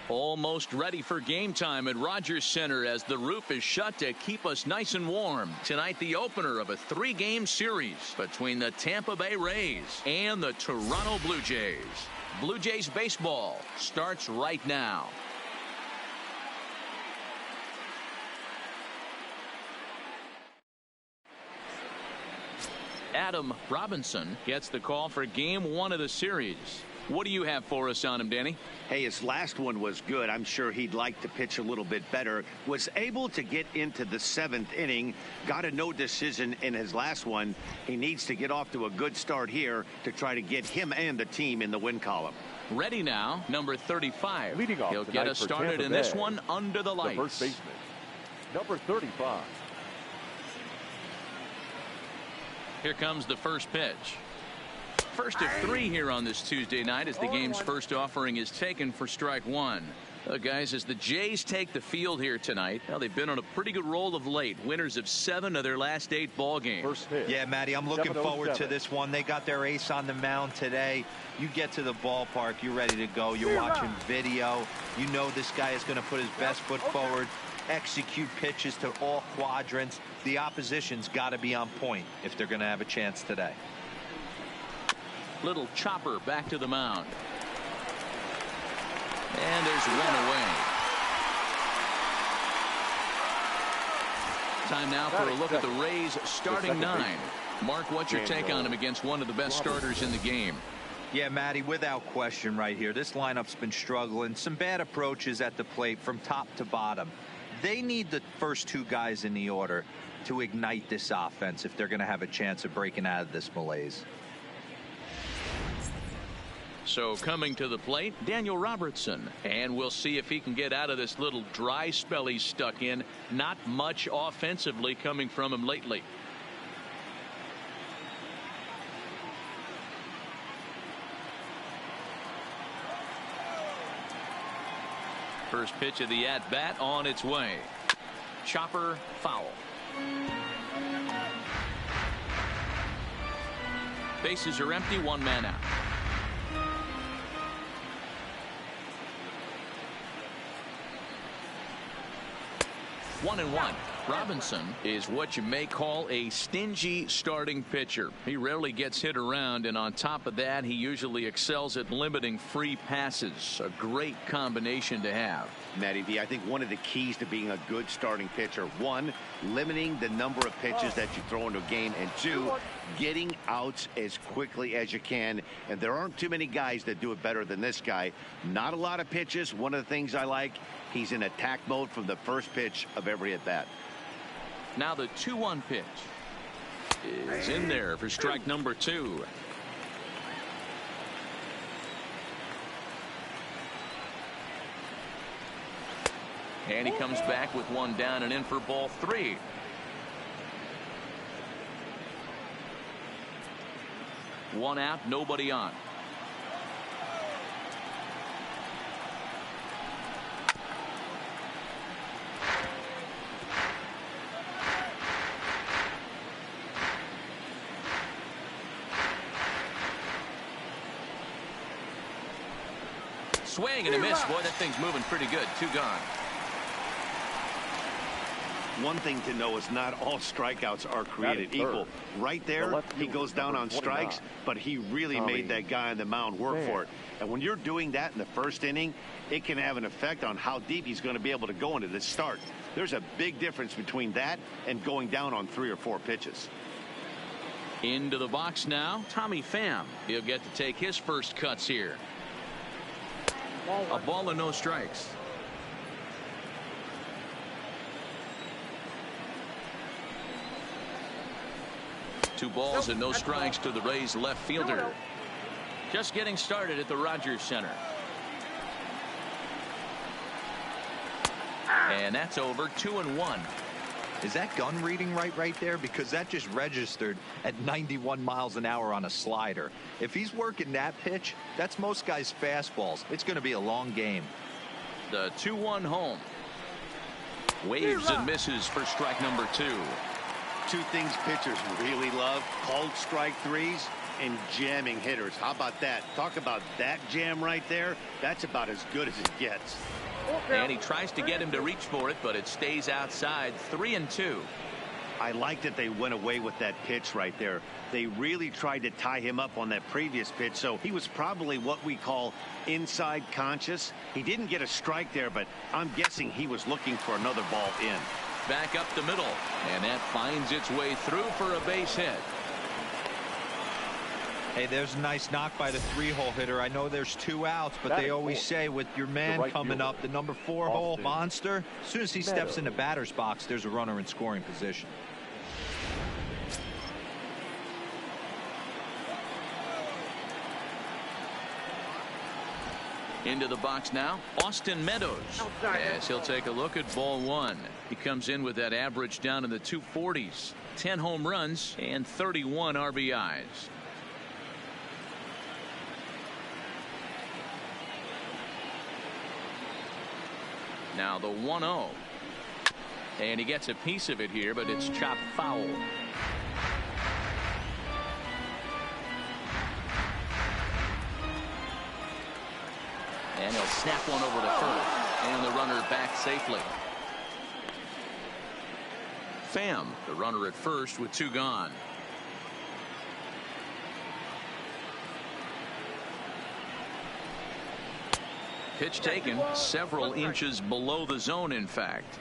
Almost ready for game time at Rogers Center as the roof is shut to keep us nice and warm. Tonight, the opener of a 3-game series between the Tampa Bay Rays and the Toronto Blue Jays. Blue Jays baseball starts right now. Adam Robinson gets the call for game 1 of the series. What do you have for us on him, Danny? Hey, his last one was good. I'm sure he'd like to pitch a little bit better. Was able to get into the 7th inning. Got a no decision in his last one. He needs to get off to a good start here to try to get him and the team in the win column. Ready now, number 35. Leading off He'll get us started in this one under the lights. The first baseman, number 35. Here comes the first pitch. First of 3 here on this Tuesday night as the game's first offering is taken for strike 1. Guys, as the Jays take the field here tonight, well, they've been on a pretty good roll of late. Winners of 7 of their last 8 ball games. Yeah, Matty, I'm looking forward to this one. They got their ace on the mound today. You get to the ballpark, you're ready to go. You're watching video. You know this guy is going to put his best foot forward, execute pitches to all quadrants. The opposition's got to be on point if they're going to have a chance today. Little chopper back to the mound. And there's one away. Time now for a look at the Rays starting 9. Mark, what's your take on him against one of the best starters in the game? Yeah, Matty, without question right here. This lineup's been struggling. Some bad approaches at the plate from top to bottom. They need the first 2 guys in the order to ignite this offense if they're going to have a chance of breaking out of this malaise. So coming to the plate, Daniel Robertson. And we'll see if he can get out of this little dry spell he's stuck in. Not much offensively coming from him lately. First pitch of the at-bat on its way. Chopper foul. Bases are empty, 1 man out. 1-1. Robinson is what you may call a stingy starting pitcher. He rarely gets hit around, and on top of that, he usually excels at limiting free passes. A great combination to have. Matty V, I think one of the keys to being a good starting pitcher, 1, limiting the number of pitches that you throw into a game, and 2, getting outs as quickly as you can. And there aren't too many guys that do it better than this guy. Not a lot of pitches. One of the things I like, he's in attack mode from the first pitch of every at bat. Now the 2-1 pitch is in there for strike number 2. And he comes back with 1 down and in for ball 3. One out, nobody on. Swing and a miss. Boy, that thing's moving pretty good. 2 gone. One thing to know is not all strikeouts are created equal. Right there, he goes down on strikes, but he really made that guy on the mound work for it. And when you're doing that in the first inning, it can have an effect on how deep he's going to be able to go into this start. There's a big difference between that and going down on 3 or 4 pitches. Into the box now, Tommy Pham. He'll get to take his first cuts here. A ball and no strikes. Two balls and no strikes to the Rays left fielder. Just getting started at the Rogers Center. And that's over. 2-1. Is that gun reading right there? Because that just registered at 91 miles an hour on a slider. If he's working that pitch, that's most guys' fastballs. It's going to be a long game. The 2-1 home. Waves and misses for strike number 2. 2 things pitchers really love: called strike 3s and jamming hitters. How about that? Talk about that jam right there. That's about as good as it gets. And he tries to get him to reach for it, but it stays outside. 3-2. I like that they went away with that pitch right there. They really tried to tie him up on that previous pitch, so he was probably what we call inside conscious. He didn't get a strike there, but I'm guessing he was looking for another ball in. Back up the middle, and that finds its way through for a base hit. Hey, there's a nice knock by the 3-hole hitter. I know there's 2 outs, but they always say with your man coming up, the number 4-hole monster, as soon as he steps in the batter's box, there's a runner in scoring position. Into the box now, Austin Meadows, as he'll take a look at ball 1. He comes in with that average down in the 240s, 10 home runs and 31 RBIs. Now the 1-0, and he gets a piece of it here, but it's chopped foul. And he'll snap one over to first, and the runner back safely. Pham, the runner at first with 2 gone. Pitch taken several inches below the zone, in fact.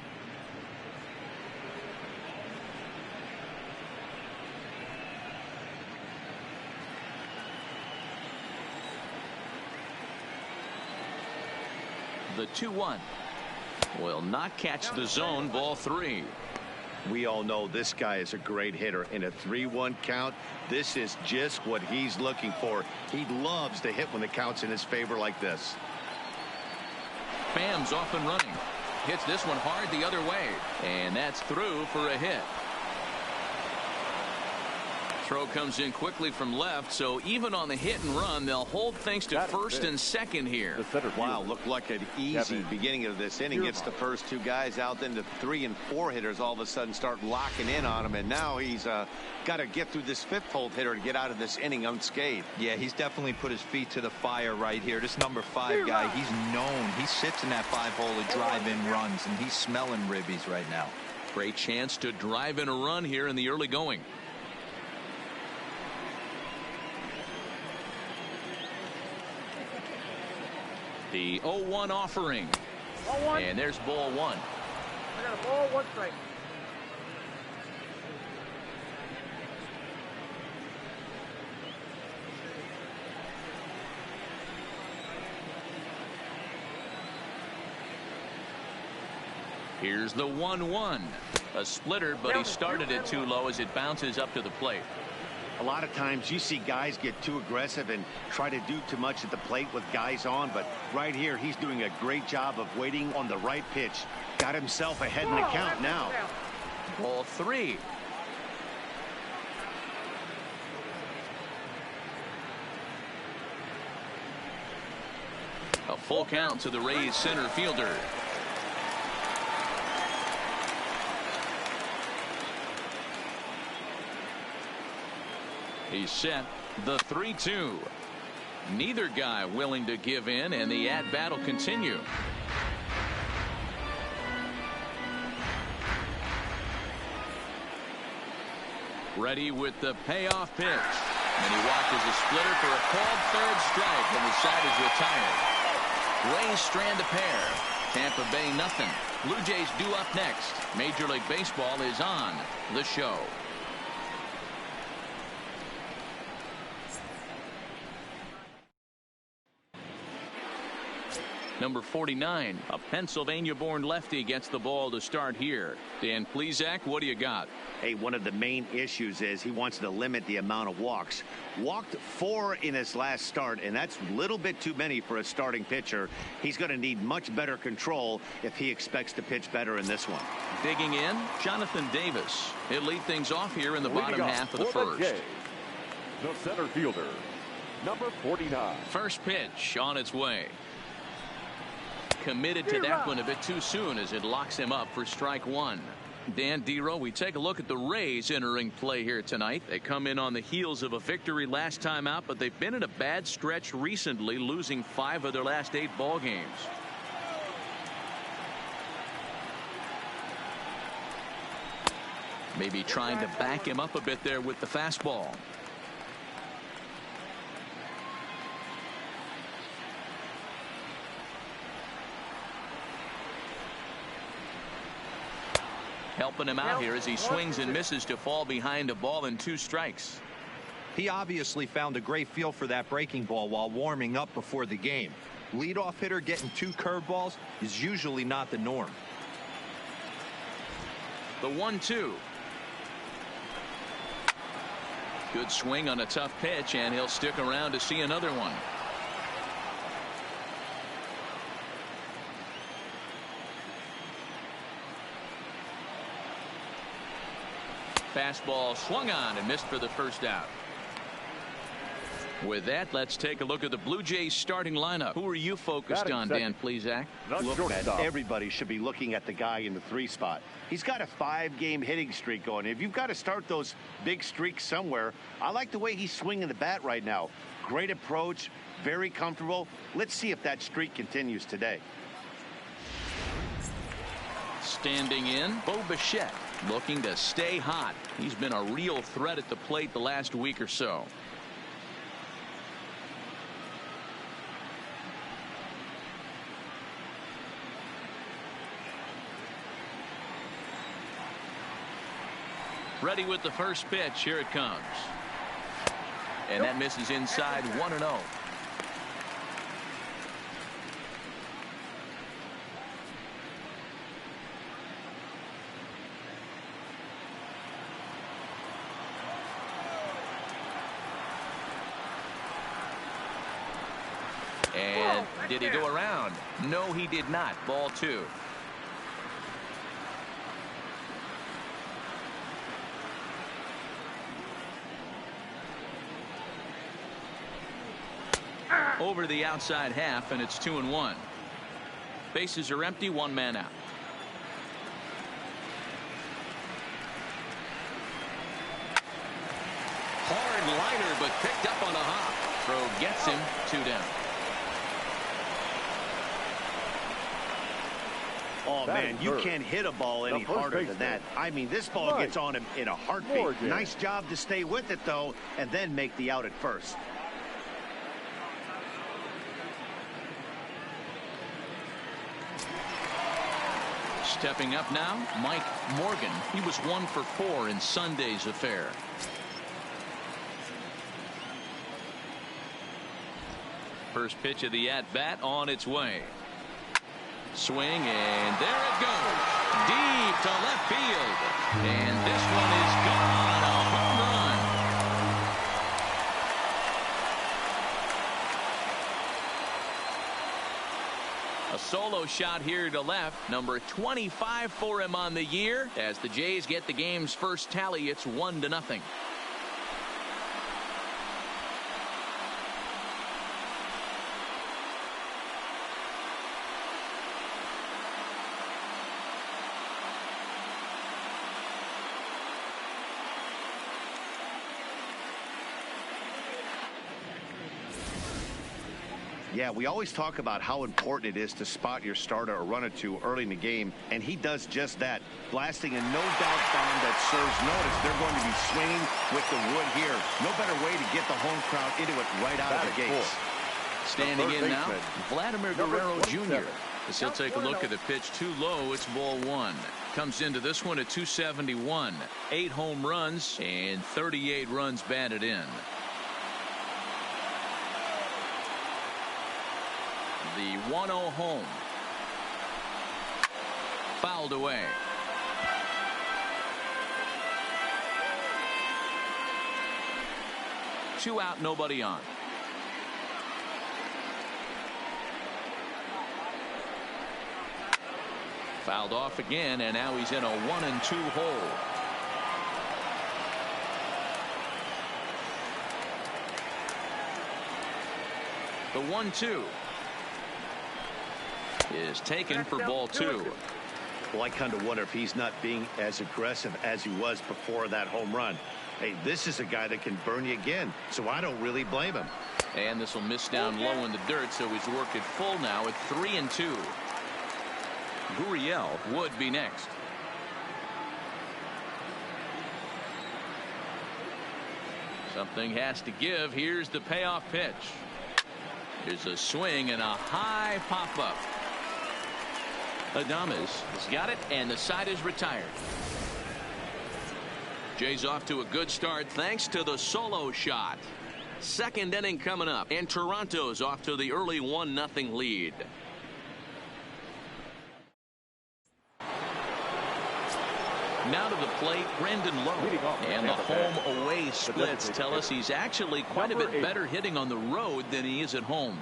The 2-1 will not catch the zone. Ball 3. We all know this guy is a great hitter. In a 3-1 count, this is just what he's looking for. He loves to hit when the count's in his favor like this. Pham's off and running. Hits this one hard the other way, and that's through for a hit. Throw comes in quickly from left, so even on the hit and run, they'll hold things to first and second here. Wow, looked like an easy beginning of this inning. Gets the first 2 guys out, then the 3 and 4 hitters all of a sudden start locking in on him, and now he's got to get through this 5th-hole hitter to get out of this inning unscathed. Yeah, he's definitely put his feet to the fire right here. This number 5 guy, he's known. He sits in that 5-hole to drive in runs, and he's smelling ribbies right now. Great chance to drive in a run here in the early going. The 0-1 offering. And there's ball 1. I got a ball, 1 strike. Here's the 1-1. A splitter, but he started it too low as it bounces up to the plate. A lot of times you see guys get too aggressive and try to do too much at the plate with guys on, but right here he's doing a great job of waiting on the right pitch. Got himself ahead in the count now. Ball 3. A full count to the Rays center fielder. He's set. The 3-2. Neither guy willing to give in, and the at-bat will continue. Ready with the payoff pitch. And he watches a splitter for a called 3rd strike, and the side is retired. Rays strand a pair. Tampa Bay nothing. Blue Jays due up next. Major League Baseball is on the show. Number 49, a Pennsylvania-born lefty, gets the ball to start here. Dan Plesac, what do you got? Hey, one of the main issues is he wants to limit the amount of walks. Walked 4 in his last start, and that's a little bit too many for a starting pitcher. He's going to need much better control if he expects to pitch better in this one. Digging in, Jonathan Davis. He'll lead things off here in the bottom half of the first. The center fielder, number 49. First pitch on its way. Committed to that one a bit too soon as it locks him up for strike 1. Dan Dero, we take a look at the Rays entering play here tonight. They come in on the heels of a victory last time out, but they've been in a bad stretch recently, losing 5 of their last 8 ball games. Maybe trying to back him up a bit there with the fastball. Helping him out here as he swings and misses to fall behind a ball and 2 strikes. He obviously found a great feel for that breaking ball while warming up before the game. Leadoff hitter getting 2 curveballs is usually not the norm. The 1-2. Good swing on a tough pitch, and he'll stick around to see another one. Fastball swung on and missed for the first out. With that, let's take a look at the Blue Jays starting lineup. Who are you focused on, Dan Plesac? Look, man, everybody should be looking at the guy in the 3 spot. He's got a 5-game hitting streak going. If you've got to start those big streaks somewhere, I like the way he's swinging the bat right now. Great approach, very comfortable. Let's see if that streak continues today. Standing in, Bo Bichette, looking to stay hot. He's been a real threat at the plate the last week or so. Ready with the first pitch. Here it comes. And that misses inside, 1-0. And did he go around? No, he did not. Ball 2. Over the outside half, and it's 2-1. Bases are empty, 1 man out. Hard liner, but picked up on a hop. Throw gets him, 2 down. Oh, man, you can't hit a ball any harder than that. I mean, this ball gets on him in a heartbeat. Nice job to stay with it, though, and then make the out at first. Stepping up now, Mike Morgan. He was 1 for 4 in Sunday's affair. First pitch of the at-bat on its way. Swing, and there it goes. Deep to left field. And this one is gone. A home run. A solo shot here to left. Number 25 for him on the year. As the Jays get the game's first tally, it's 1-0. Yeah, we always talk about how important it is to spot your starter or run it to early in the game, and he does just that, blasting a no-doubt bomb that serves notice. They're going to be swinging with the wood here. No better way to get the home crowd into it right out of the gates. Standing in now, Vladimir Guerrero Jr. As he'll take a look at the pitch too low. It's ball 1. Comes into this one at 271. 8 home runs and 38 runs batted in. The 1-0 home. Fouled away. Two out, nobody on. Fouled off again, and now he's in a 1-2 hole. The 1-2 is taken for ball 2. Well, I kind of wonder if he's not being as aggressive as he was before that home run. Hey, this is a guy that can burn you again, so I don't really blame him. And this will miss down low in the dirt, so he's worked it full now at 3-2. Gurriel would be next. Something has to give. Here's the payoff pitch. Here's a swing and a high pop-up. Adames has got it, and the side is retired. Jay's off to a good start thanks to the solo shot. Second inning coming up, and Toronto's off to the early 1-0 lead. Now to the plate, Brandon Lowe. And the home-away splits tell us he's actually quite a bit better hitting on the road than he is at home.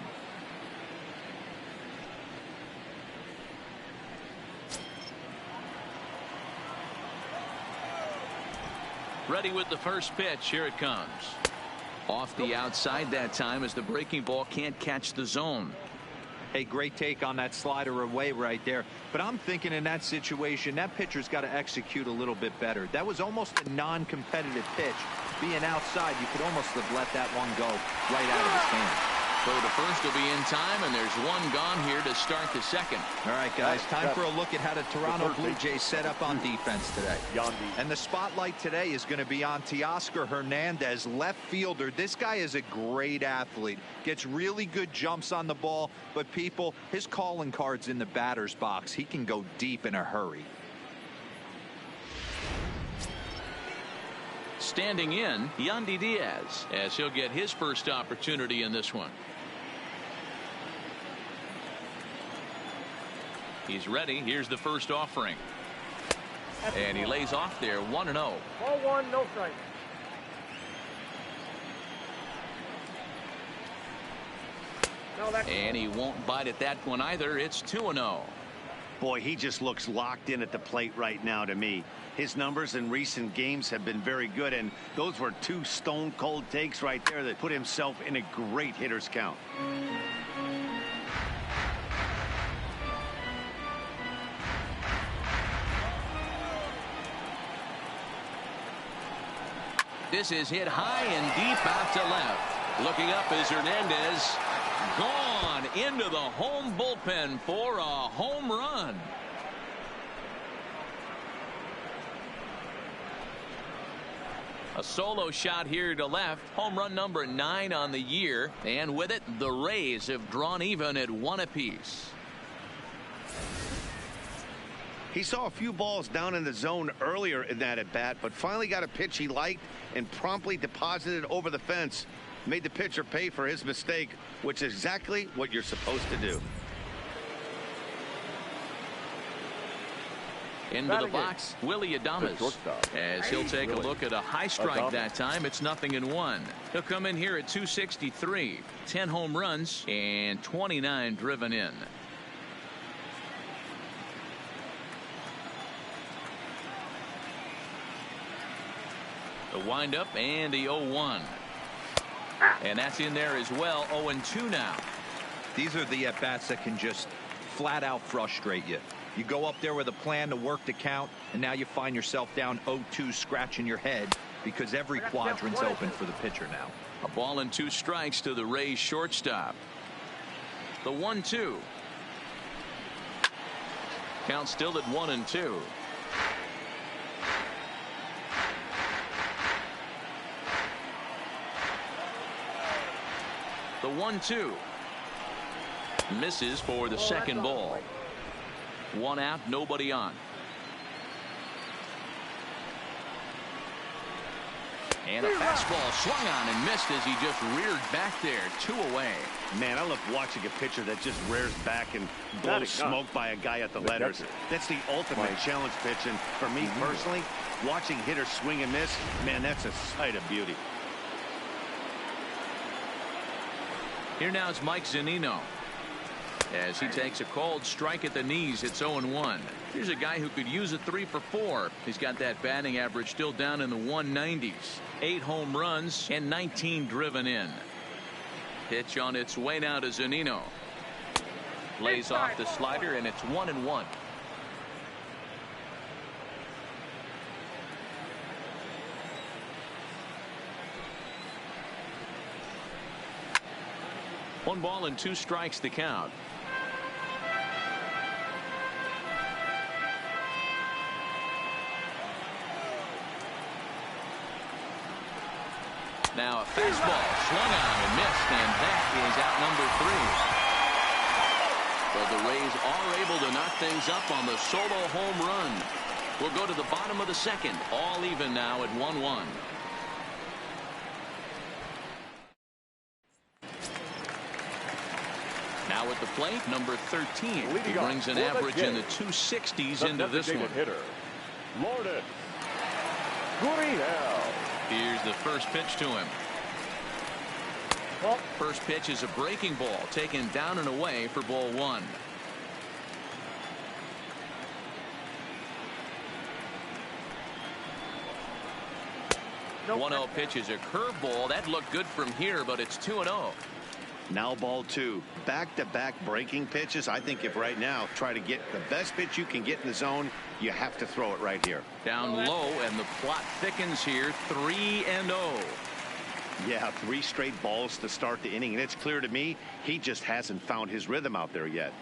Ready with the first pitch. Here it comes. Off the outside that time as the breaking ball can't catch the zone. Hey, great take on that slider away right there. But I'm thinking in that situation, that pitcher's got to execute a little bit better. That was almost a non-competitive pitch. Being outside, you could almost have let that one go right out of his hand. So the first will be in time, and there's one gone here to start the second. All right, guys, time for a look at how the Toronto Blue Jays set up on defense today. And the spotlight today is going to be on Teoscar Hernandez, left fielder. This guy is a great athlete. Gets really good jumps on the ball, but people, his calling card's in the batter's box. He can go deep in a hurry. Standing in, Yandy Diaz, as he'll get his first opportunity in this one. He's ready. Here's the first offering. And he lays off there, 1-0. Ball one, no strike. And he won't bite at that one either. It's 2-0. Boy, he just looks locked in at the plate right now to me. His numbers in recent games have been very good, and those were two stone-cold takes right there that put himself in a great hitter's count. This is hit high and deep out to left. Looking up is Hernandez. Gone into the home bullpen for a home run. A solo shot here to left. Home run number 9 on the year. And with it, the Rays have drawn even at 1 apiece. He saw a few balls down in the zone earlier in that at bat, but finally got a pitch he liked and promptly deposited over the fence. Made the pitcher pay for his mistake, which is exactly what you're supposed to do. Into the box, Willie Adames, as he'll take a look at a high strike that time. It's 0-1. He'll come in here at 263, 10 home runs and 29 driven in. The windup and the 0-1. And that's in there as well. 0-2 now. These are the at-bats that can just flat out frustrate you. You go up there with a plan to work the count, and now you find yourself down 0-2 scratching your head because every quadrant's open for the pitcher now. A ball and 2 strikes to the Rays shortstop. The 1-2. Count still at 1-2. The 1-2 misses for the second ball. 1 out, nobody on. And a fastball swung on and missed as he just reared back there. 2 away. Man, I love watching a pitcher that just rears back and blows smoke by a guy at the letters. That's the ultimate challenge pitch, and for me personally, watching hitters swing and miss, man, that's a sight of beauty. Here now is Mike Zunino as he takes a cold strike at the knees. It's 0-1. Here's a guy who could use a 3 for 4. He's got that batting average still down in the 190s. 8 home runs and 19 driven in. Pitch on its way now to Zunino. Lays off the slider, and it's 1-1. 1 ball and 2 strikes to count. Now a fastball swung on and missed, and that is out number 3. Well, the Rays are able to knock things up on the solo home run. We'll go to the bottom of the second, all even now at 1-1. Now at the plate, number 13. He brings an average in the 260s into this one. Hitter, Lourdes Gurriel. Here's the first pitch to him. First pitch is a breaking ball taken down and away for ball 1. Nope. 1-0 pitch is a curveball. That looked good from here, but it's 2-0. Now ball 2. Back-to-back breaking pitches. I think if right now try to get the best pitch you can get in the zone, you have to throw it right here. Down low, and the plot thickens here. 3-0. Yeah, 3 straight balls to start the inning, and it's clear to me he just hasn't found his rhythm out there yet.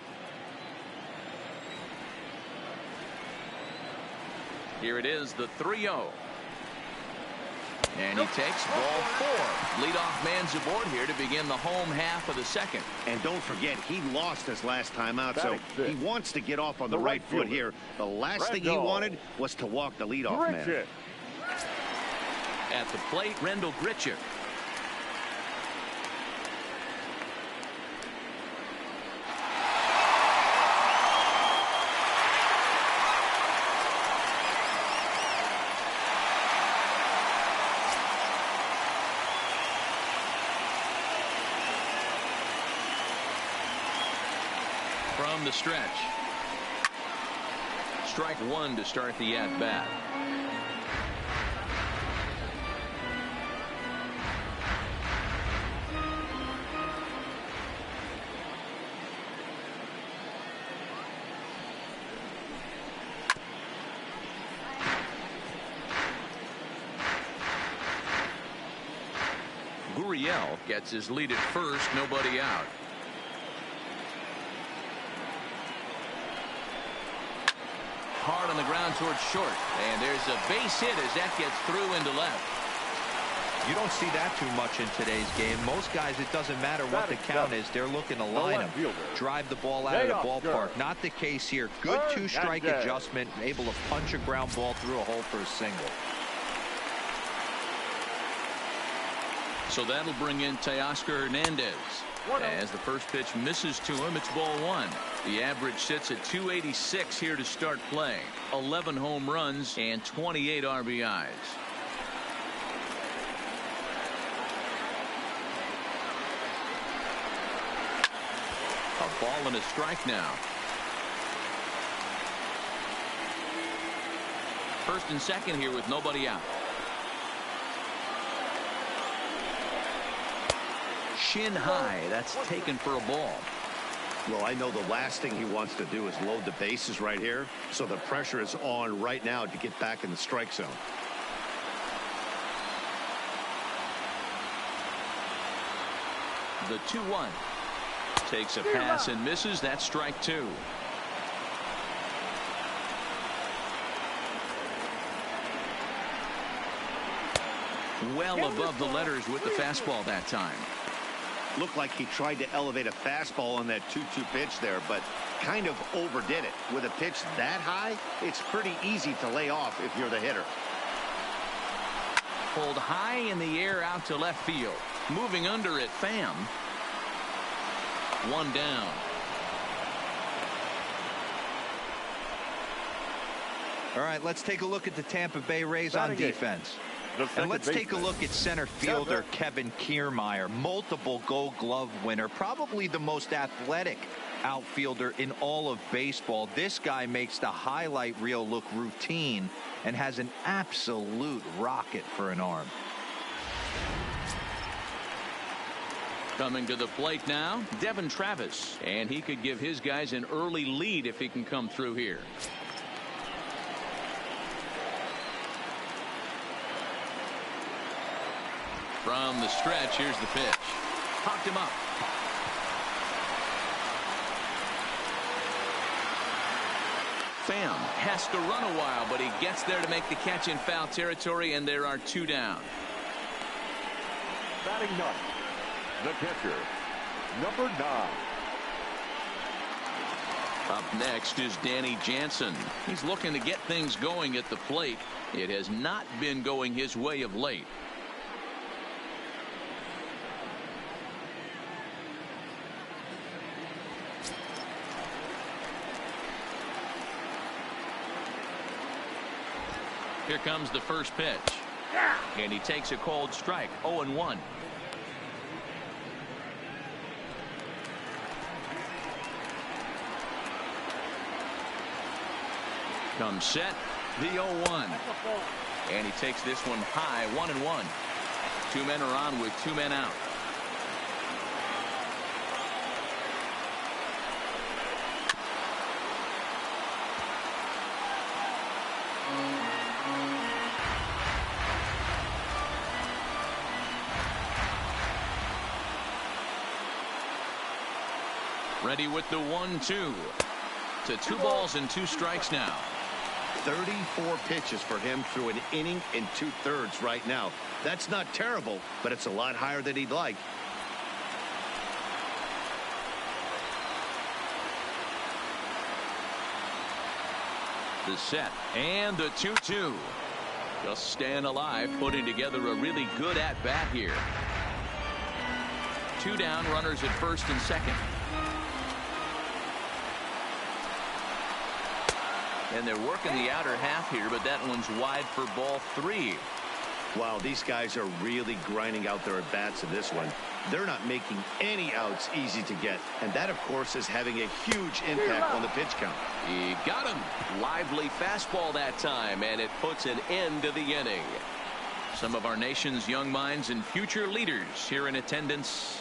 Here it is, the 3-0. And he takes ball 4. Leadoff man's aboard here to begin the home half of the second. And don't forget, he lost his last time out, so he wants to get off on the right foot here. The last thing he wanted was to walk the leadoff man. At the plate, Rendell Grichuk. From the stretch. Strike 1 to start the at-bat. Gurriel gets his lead at first, nobody out. Hard on the ground towards short, and there's a base hit as that gets through into left. You don't see that too much in today's game. Most guys, it doesn't matter what the count is, they're looking to line them, drive the ball out of the ballpark. Not the case here. Good 2-strike adjustment, able to punch a ground ball through a hole for a single. So that'll bring in Teoscar Hernandez. As the first pitch misses to him, it's ball 1. The average sits at 286 here to start play. 11 home runs and 28 RBIs. A ball and a strike now. First and second here with nobody out. Shin high. That's taken for a ball. Well, I know the last thing he wants to do is load the bases right here, so the pressure is on right now to get back in the strike zone. The 2-1 takes a pass and misses. That's strike 2. Well above the letters with the fastball that time. Looked like he tried to elevate a fastball on that 2-2 pitch there, but kind of overdid it. With a pitch that high, it's pretty easy to lay off if you're the hitter. Pulled high in the air out to left field. Moving under it, Pham. 1 down. All right, let's take a look at the Tampa Bay Rays on defense. And let's take a look at center fielder Kevin Kiermaier, multiple Gold Glove winner, probably the most athletic outfielder in all of baseball. This guy makes the highlight reel look routine and has an absolute rocket for an arm. Coming to the plate now, Devin Travis, and he could give his guys an early lead if he can come through here. From the stretch, here's the pitch. Popped him up. Pham has to run a while, but he gets there to make the catch in foul territory, and there are 2 down. Batting ninth, the catcher, number 9. Up next is Danny Jansen. He's looking to get things going at the plate. It has not been going his way of late. Here comes the first pitch. And he takes a cold strike. 0-1. Comes set. The 0-1. And he takes this one high. 1-1. 2 men are on with 2 men out. Ready with the 1-2. To 2 balls and 2 strikes now. 34 pitches for him through an inning and 2/3 right now. That's not terrible, but it's a lot higher than he'd like. The set and the 2-2. Just staying alive, putting together a really good at-bat here. 2 down, runners at first and second. And they're working the outer half here, but that one's wide for ball 3. Wow, these guys are really grinding out their at-bats in this one. They're not making any outs easy to get, and that, of course, is having a huge impact on the pitch count. He got him. Lively fastball that time, and it puts an end to the inning. Some of our nation's young minds and future leaders here in attendance.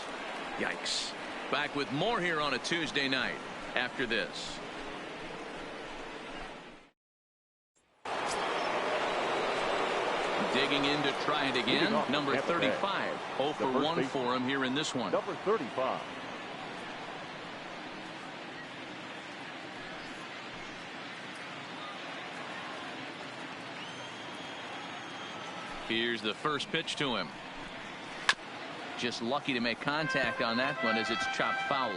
Yikes. Back with more here on a Tuesday night after this. Digging in to try it again. Number 35. 0 for 1 for him here in this one. Number 35. Here's the first pitch to him. Just lucky to make contact on that one as it's chopped foul.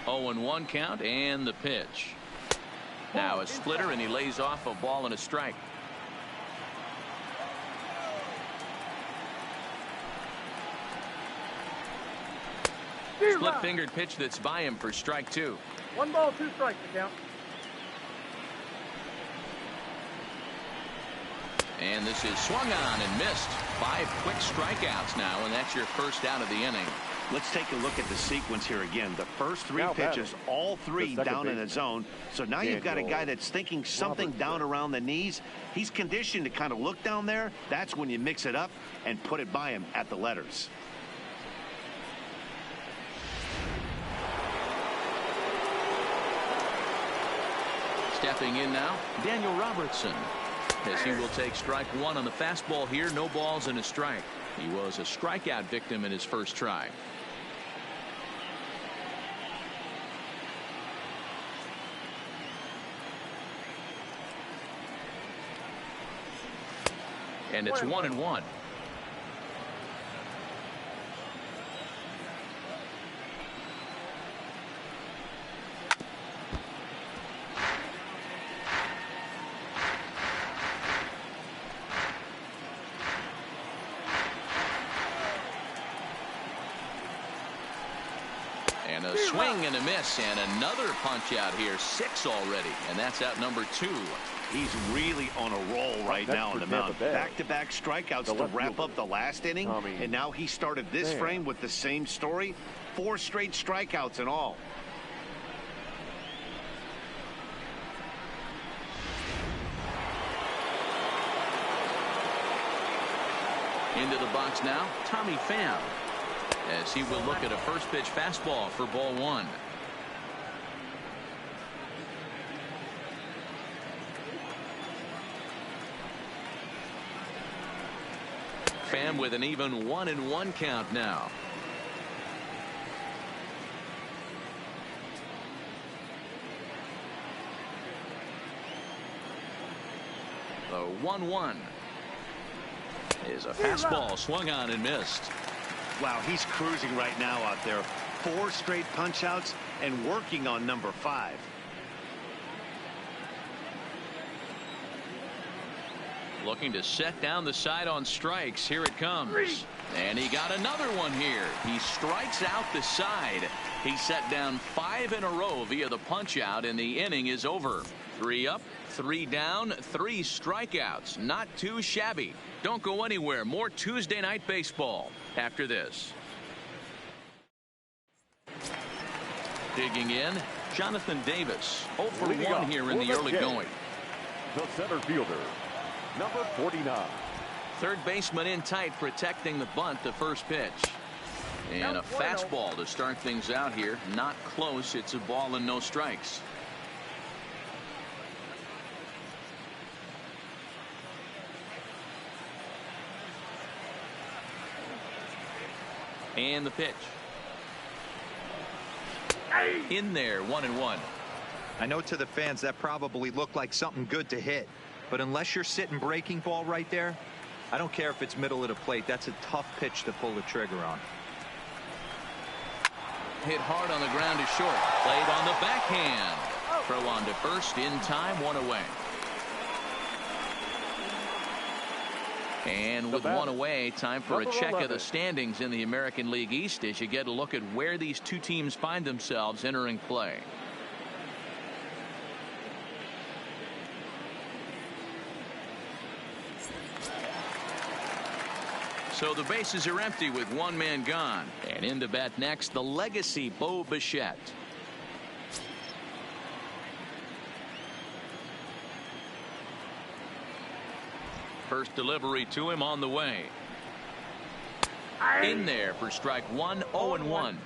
Oh, and 1 count, and the pitch. Now a splitter, and he lays off a ball and a strike. Split-fingered pitch that's by him for strike 2. 1 ball, 2 strikes to count. And this is swung on and missed. 5 quick strikeouts now, and that's your first out of the inning. Let's take a look at the sequence here again. The first 3 pitches, all 3 down in the zone. So now you've got a guy that's thinking something down around the knees. He's conditioned to kind of look down there. That's when you mix it up and put it by him at the letters. Stepping in now, Daniel Robertson, as he will take strike 1 on the fastball here. No balls and a strike. He was a strikeout victim in his first try. And it's 1-1. And a swing and a miss, and another punch out here. 6 already, and that's out number 2. He's really on a roll right now on the mound. Back-to-back strikeouts to wrap up the last inning, and now he started this frame with the same story. 4 straight strikeouts in all. Into the box now, Tommy Pham, as he will look at a first pitch fastball for ball 1. Pham with an even 1-1 count now. The 1-1 is a fastball swung on and missed. Wow, he's cruising right now out there. 4 straight punch outs and working on number 5. Looking to set down the side on strikes. Here it comes. And he got another one here. He strikes out the side. He set down 5 in a row via the punch out, and the inning is over. 3 up, 3 down, 3 strikeouts. Not too shabby. Don't go anywhere. More Tuesday Night Baseball after this. Digging in, Jonathan Davis. 0 for 1 here in the early going. The center fielder, number 49. Third baseman in tight, protecting the bunt. The first pitch. And a fastball to start things out here. Not close. It's a ball and no strikes. And the pitch. In there, 1-1. I know to the fans that probably looked like something good to hit, but unless you're sitting breaking ball right there, I don't care if it's middle of the plate. That's a tough pitch to pull the trigger on. Hit hard on the ground to short. Played on the backhand. Throw on to first in time, 1 away. And with 1 away, time for a check of the standings in the American League East as you get a look at where these two teams find themselves entering play. So the bases are empty with 1 man gone. And in to bat next, the legacy Bo Bichette. First delivery to him on the way. In there for strike 1, 0-1.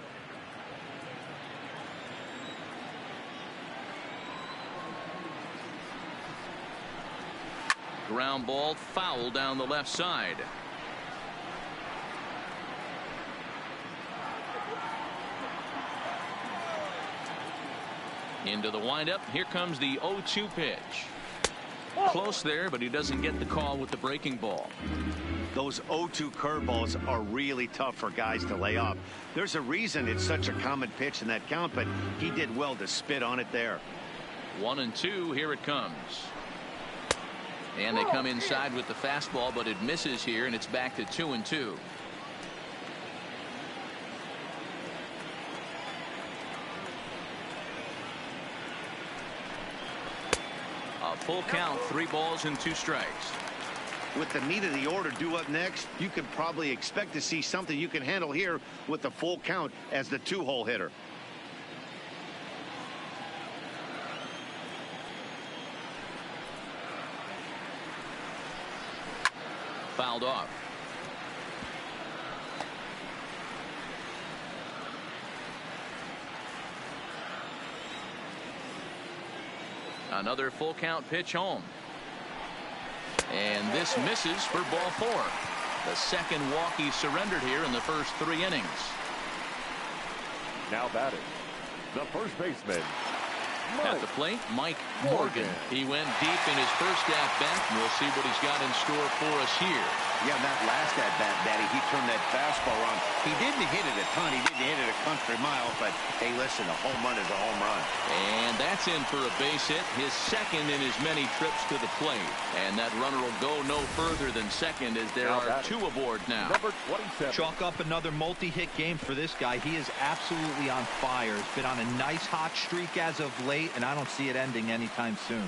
Ground ball foul down the left side. Into the windup. Here comes the 0-2 pitch. Close there, but he doesn't get the call with the breaking ball. Those 0-2 curveballs are really tough for guys to lay off. There's a reason it's such a common pitch in that count, but he did well to spit on it there. 1-2. Here it comes. And they come inside with the fastball, but it misses here, and it's back to 2-2. A full count, 3 balls and 2 strikes. With the meat of the order due up next, you can probably expect to see something you can handle here with the full count as the 2-hole hitter. Fouled off. Another full count pitch home. And this misses for ball 4. The second walk he surrendered here in the first 3 innings. Now batting, the first baseman, At the plate, Mike Morgan. He went deep in his first at-bat. We'll see what he's got in store for us here. Yeah, that last at-bat, Daddy, he turned that fastball on. He didn't hit it a ton. He didn't hit it a country mile, but hey, listen, a home run is a home run. And that's in for a base hit, his second in as many trips to the plate. And that runner will go no further than second as there are 2 aboard now. number 27. Chalk up another multi-hit game for this guy. He is absolutely on fire. He's been on a nice hot streak as of late, and I don't see it ending anytime soon.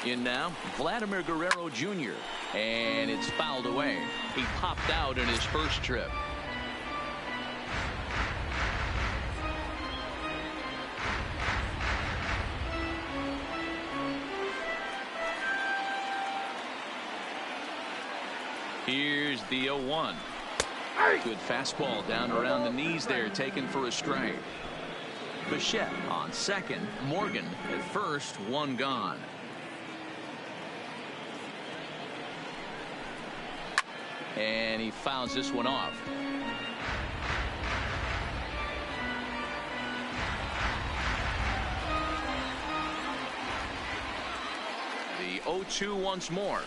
In now, Vladimir Guerrero Jr. And it's fouled away. He popped out in his first trip. Here's the 0-1. Good fastball down around the knees there, taken for a strike. Bichette on second. Morgan at first, 1 gone. And he fouls this one off. 0-2 once more.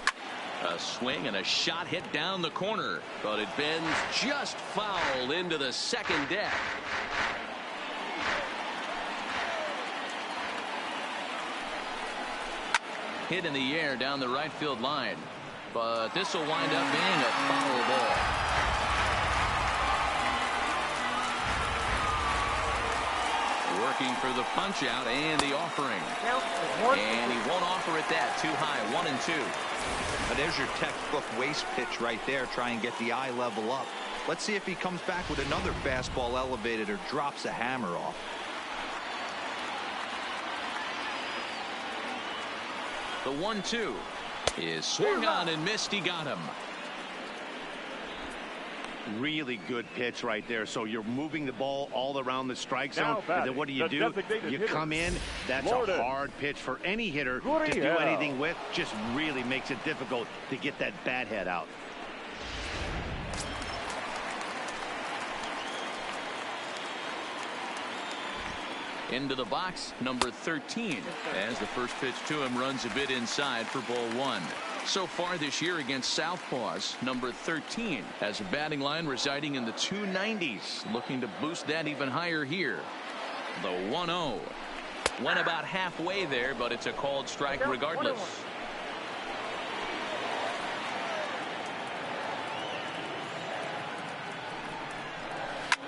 A swing and a shot hit down the corner, but it bends just foul into the second deck. Hit in the air down the right field line, but this will wind up being a foul ball. Working for the punch out and the offering. And he won't offer it that. Too high. 1-2. Now there's your textbook waist pitch right there. Try and get the eye level up. Let's see if he comes back with another fastball elevated or drops a hammer off. The 1-2 is swung on and missed. He got him. Really good pitch right there. So you're moving the ball all around the strike zone. And then what do? You come in. That's a hard pitch for any hitter to do anything with. Just really makes it difficult to get that bat head out. Into the box, number 13, as the first pitch to him runs a bit inside for ball 1. So far this year against Southpaws, number 13 has a batting line residing in the 290s, looking to boost that even higher here. The 1-0 went about halfway there, but it's a called strike regardless.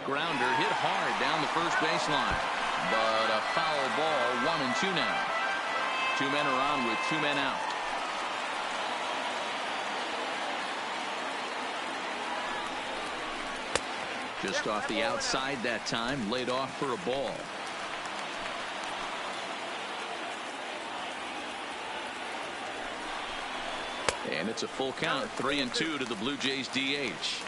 Grounder hit hard down the first baseline, but a foul ball. 1-2 now. 2 men are on with 2 men out. Just off the outside that time, laid off for a ball. And it's a full count. 3-2 to the Blue Jays DH.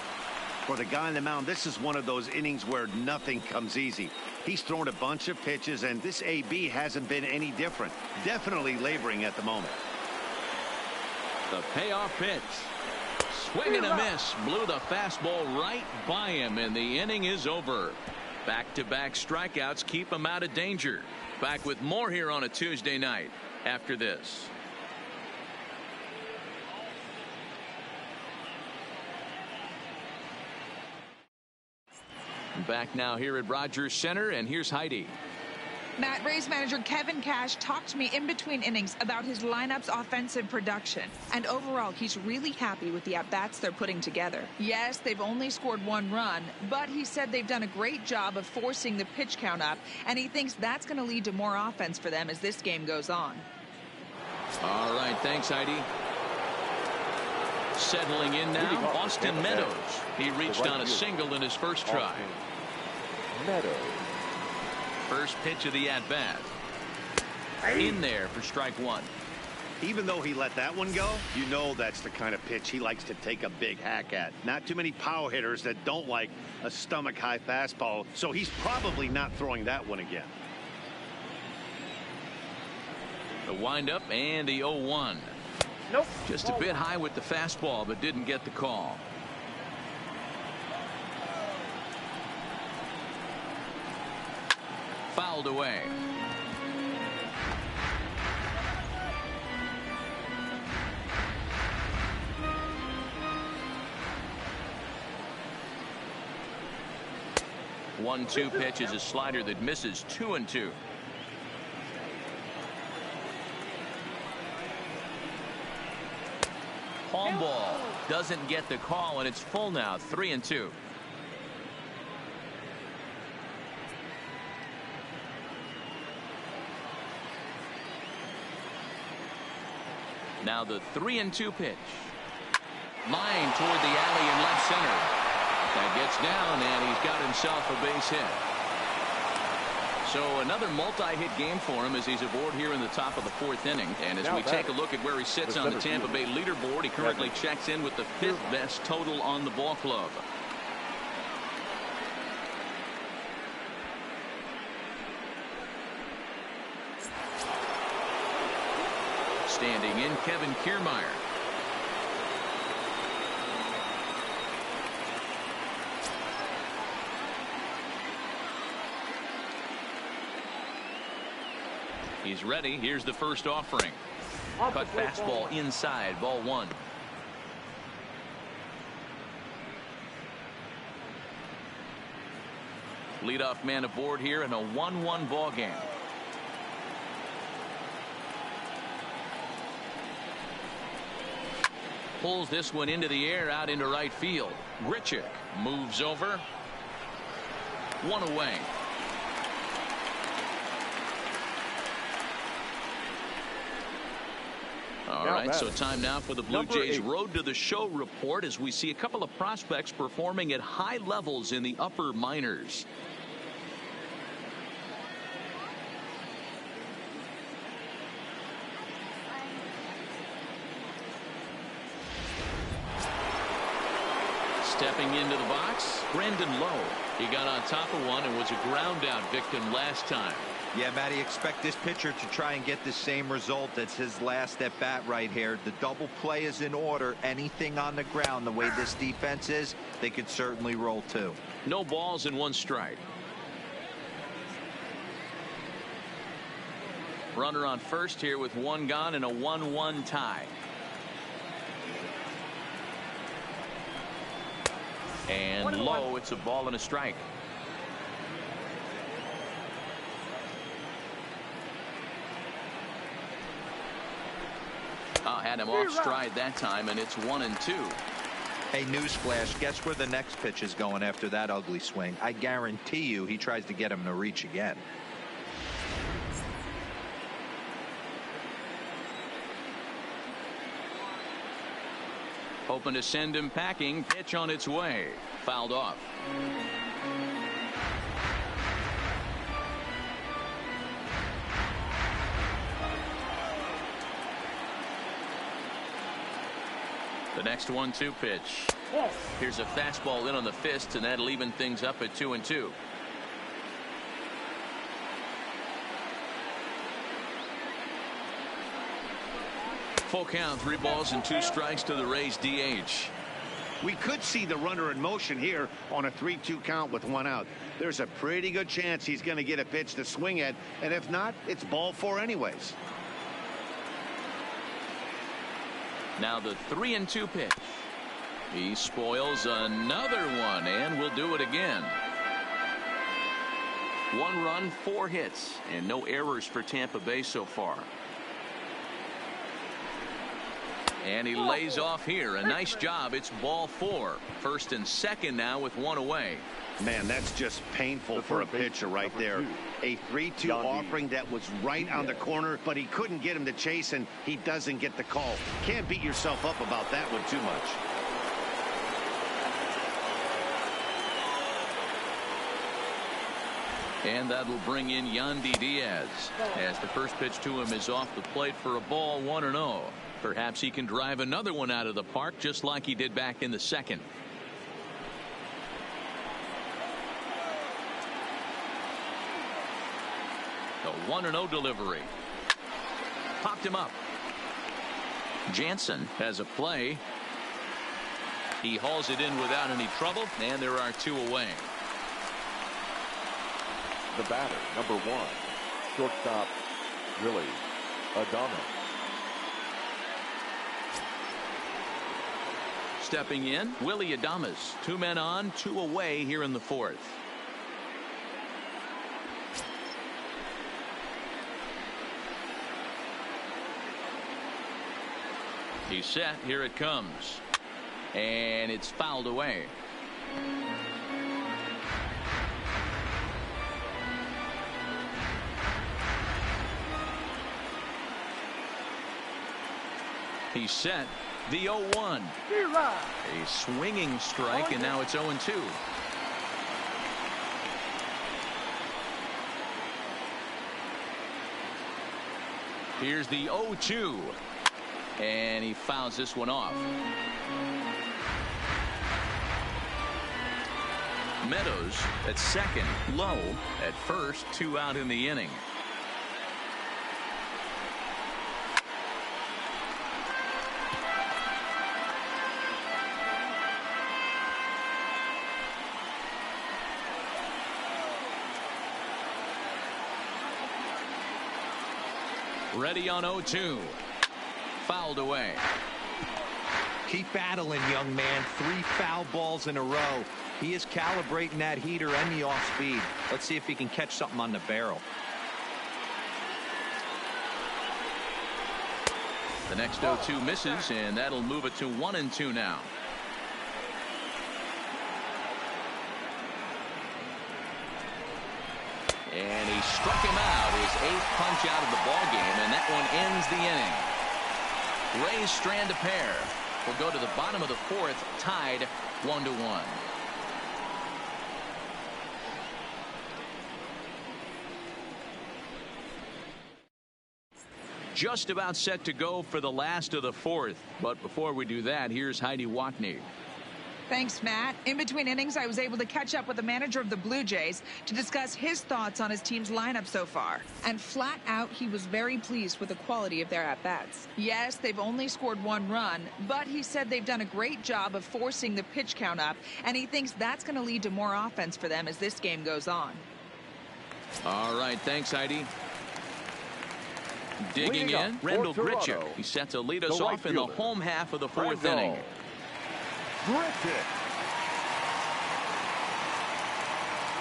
For the guy on the mound, this is one of those innings where nothing comes easy. He's thrown a bunch of pitches, and this AB hasn't been any different. Definitely laboring at the moment. The payoff pitch. Swing and a miss. Blew the fastball right by him, and the inning is over. Back-to-back strikeouts keep him out of danger. Back with more here on a Tuesday night after this. Back now here at Rogers Center, and here's Heidi. Matt, Rays manager Kevin Cash talked to me in between innings about his lineup's offensive production. And overall, he's really happy with the at-bats they're putting together. Yes, they've only scored 1 run, but he said they've done a great job of forcing the pitch count up, and he thinks that's going to lead to more offense for them as this game goes on. All right, thanks, Heidi. Settling in now, Austin Meadows. He reached on a single in his first try. Meadows. First pitch of the at-bat. In there for strike 1. Even though he let that one go, you know that's the kind of pitch he likes to take a big hack at. Not too many power hitters that don't like a stomach-high fastball, so he's probably not throwing that one again. The windup and the 0-1. Nope. Just a bit high with the fastball, but didn't get the call. Fouled away. One-two pitch is a slider that misses. 2-2. Palm ball doesn't get the call, and it's full now. 3-2. Now the 3-2 pitch. Line toward the alley in left center. That gets down, and he's got himself a base hit. So another multi-hit game for him as he's aboard here in the top of the 4th inning. And as we take a look at where he sits on the Tampa Bay leaderboard, he currently checks in with the 5th best total on the ball club. Standing in, Kevin Kiermaier. He's ready. Here's the first offering. Cut fastball inside, ball one. Leadoff man aboard here in a 1-1 ball game. Pulls this one into the air out into right field. Grichuk moves over. One away. All right, so time now for the Blue Jays Road to the Show report as we see a couple of prospects performing at high levels in the upper minors. Stepping into the box, Brandon Lowe. He got on top of one and was a ground out victim last time. Yeah, Matty, expect this pitcher to try and get the same result as his last at bat right here. The double play is in order. Anything on the ground, the way this defense is, they could certainly roll too. No balls and one strike. Runner on first here with one gone and a 1-1 tie. And low, it's a ball and a strike. Had him off stride that time, and it's 1-2. Hey, newsflash, guess where the next pitch is going after that ugly swing? I guarantee you he tries to get him to reach again. Hoping to send him packing. Pitch on its way. Fouled off. The next 1-2 pitch. Yes. Here's a fastball in on the fist, and that'll even things up at 2-2. Full count, 3 balls and 2 strikes to the Rays DH. We could see the runner in motion here on a 3-2 count with 1 out. There's a pretty good chance he's going to get a pitch to swing at, and if not, it's ball 4 anyways. Now the 3-2 pitch. He spoils another one, and will do it again. 1 run, 4 hits, and no errors for Tampa Bay so far. And he lays off here. A nice job. It's ball 4. First and second now with 1 away. Man, that's just painful for a pitcher right there. A 3-2 offering that was right on the corner, but he couldn't get him to chase, and he doesn't get the call. Can't beat yourself up about that one too much. And that will bring in Yandy Diaz as the first pitch to him is off the plate for a ball, 1-0. Perhaps he can drive another one out of the park just like he did back in the second. The 1-0 delivery. Popped him up. Jansen has a play. He hauls it in without any trouble, and there are 2 away. The batter, number 1, shortstop, Willie Adames. Stepping in, Willie Adames. 2 men on, 2 away here in the 4th. He's set. Here it comes. And it's fouled away. He's set. The 0-1. A swinging strike, and now it's 0-2. Here's the 0-2. And he fouls this one off. Meadows at second. Low at first. 2 out in the inning. Ready on 0-2. fouled away. Keep battling, young man. 3 foul balls in a row. He is calibrating that heater and the off speed. Let's see if he can catch something on the barrel. The next 0-2 misses, and that'll move it to 1-2 now. And he struck him out, his 8th punch out of the ball game, and that one ends the inning. Rays strand a pair. Will go to the bottom of the 4th, tied 1-1. Just about set to go for the last of the 4th. But before we do that, here's Heidi Watney. Thanks, Matt. In between innings, I was able to catch up with the manager of the Blue Jays to discuss his thoughts on his team's lineup so far. And flat out, he was very pleased with the quality of their at-bats. Yes, they've only scored 1 run, but he said they've done a great job of forcing the pitch count up, and he thinks that's going to lead to more offense for them as this game goes on. All right, thanks, Heidi. Digging in, Randall Gritchick. He's set to lead us off in the home half of the 4th inning.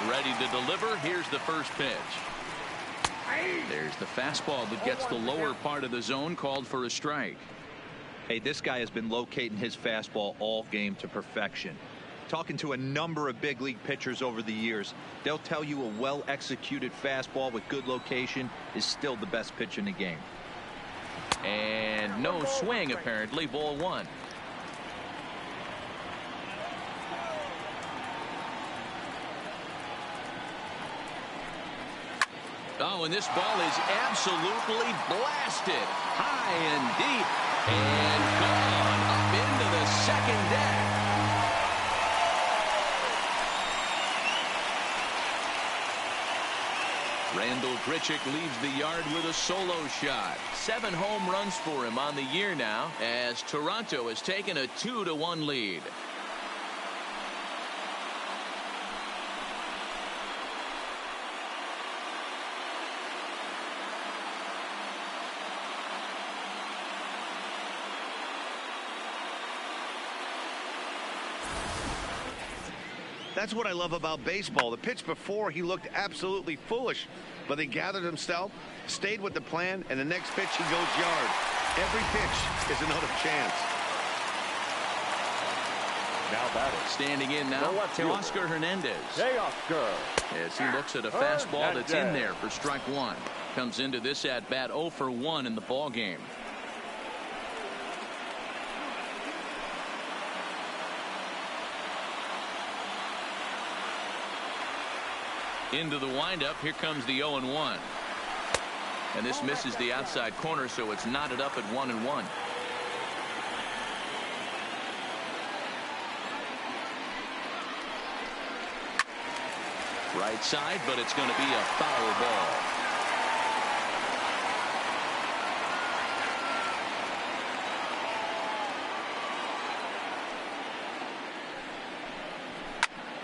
Ready to deliver. Here's the first pitch. There's the fastball that gets the lower part of the zone, called for a strike. Hey, this guy has been locating his fastball all game to perfection. Talking to a number of big league pitchers over the years, they'll tell you a well-executed fastball with good location is still the best pitch in the game. And no swing, apparently. Ball 1. Oh, and this ball is absolutely blasted high and deep and gone up into the second deck. Randall Gritchick leaves the yard with a solo shot. 7 home runs for him on the year now, as Toronto has taken a 2-1 lead. That's what I love about baseball. The pitch before, he looked absolutely foolish, but he gathered himself, stayed with the plan, and the next pitch he goes yard. Every pitch is another chance. Now batting. Standing in now, Oscar Hernandez. Hey, Oscar. As he looks at a fastball that's in there for strike 1. Comes into this at bat 0 for 1 in the ball game. Into the windup. Here comes the 0-1. And this misses the outside corner, so it's knotted up at 1-1. Right side, but it's going to be a foul ball.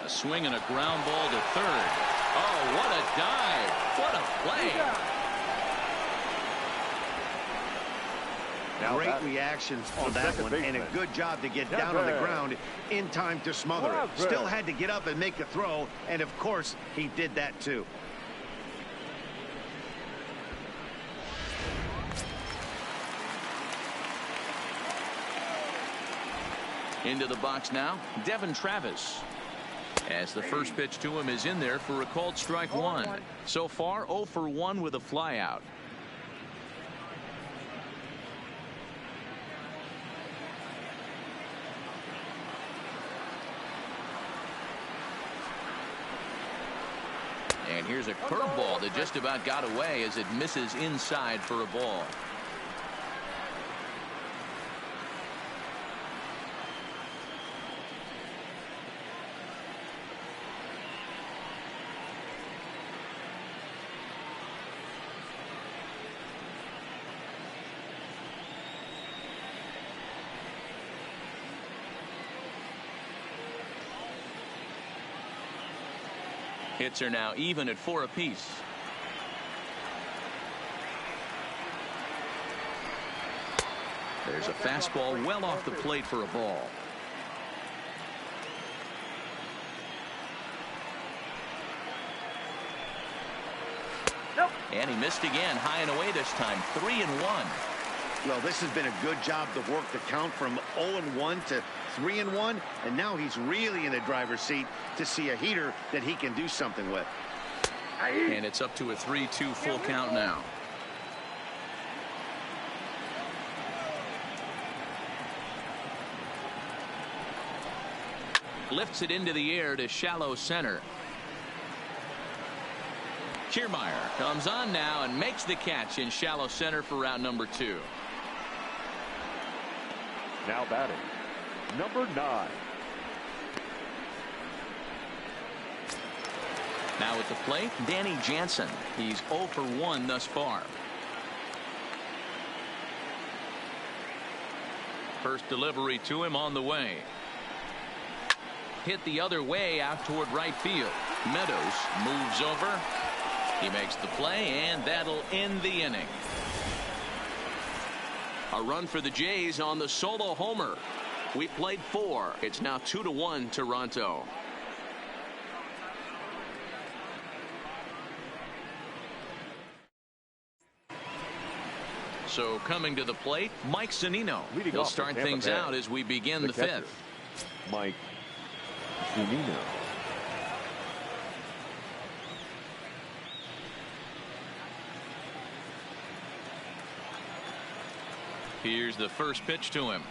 A swing and a ground ball to third. Oh, what a dive. What a play. Great reactions on that one, and a good job to get down on the ground in time to smother it. Still had to get up and make a throw, and of course, he did that too. Into the box now, Devin Travis. As the first pitch to him is in there for a called strike 1. So far 0 for 1 with a flyout. And here's a curveball that just about got away as it misses inside for a ball. Hits are now even at 4 apiece. There's a fastball well off the plate for a ball. And he missed again, high and away this time. 3-1. Well, this has been a good job to work the count from 0-1 to 3-1, and now he's really in the driver's seat to see a heater that he can do something with. And it's up to a 3-2 full count now. Lifts it into the air to shallow center. Kiermaier comes on now and makes the catch in shallow center for route number 2. Now batting, number 9. Now at the plate, Danny Jansen. He's 0 for 1 thus far. First delivery to him on the way. Hit the other way out toward right field. Meadows moves over. He makes the play, and that'll end the inning. A run for the Jays on the solo homer. We played 4. It's now 2-1 Toronto. So coming to the plate, Mike Zunino. He'll start things out as we begin the 5th. Mike Zunino. Here's the first pitch to him.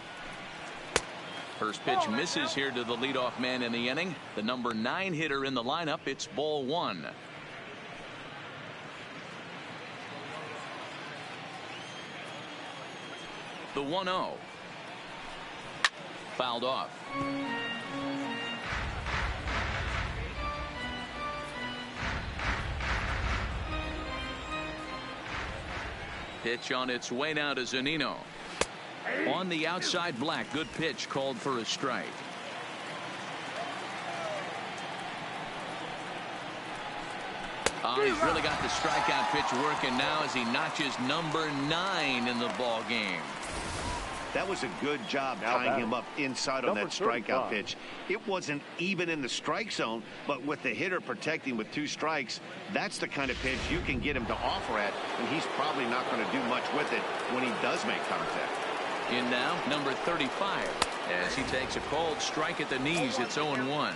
First pitch misses here to the leadoff man in the inning. The number 9 hitter in the lineup. It's ball 1. The 1-0. Fouled off. Pitch on its way now to Zunino. On the outside, Black. Good pitch called for a strike. He's really got the strikeout pitch working now as he notches number 9 in the ball game. That was a good job tying him up inside on that strikeout pitch. It wasn't even in the strike zone, but with the hitter protecting with 2 strikes, that's the kind of pitch you can get him to offer at, and he's probably not going to do much with it when he does make contact. In now, number 35, as he takes a cold strike at the knees. It's 0-1.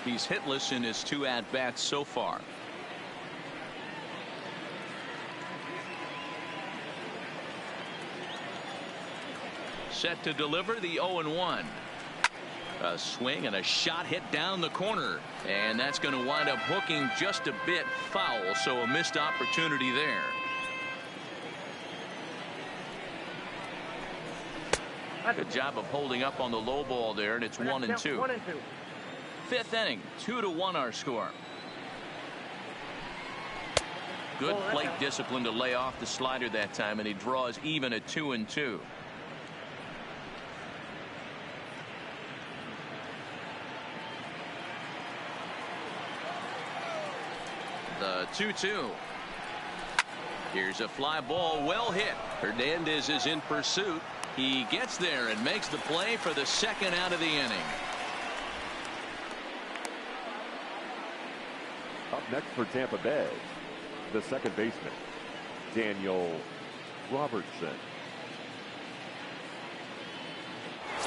He's hitless in his 2 at-bats so far. Set to deliver the 0-1. A swing and a shot hit down the corner, and that's going to wind up hooking just a bit foul, so a missed opportunity there. Good job of holding up on the low ball there, and it's 1-2. 5th inning, 2-1 our score. Good plate discipline to lay off the slider that time, and he draws even at 2-2. The 2-2. Here's a fly ball, well hit. Hernandez is in pursuit. He gets there and makes the play for the 2nd out of the inning. Up next for Tampa Bay, the second baseman, Daniel Robertson.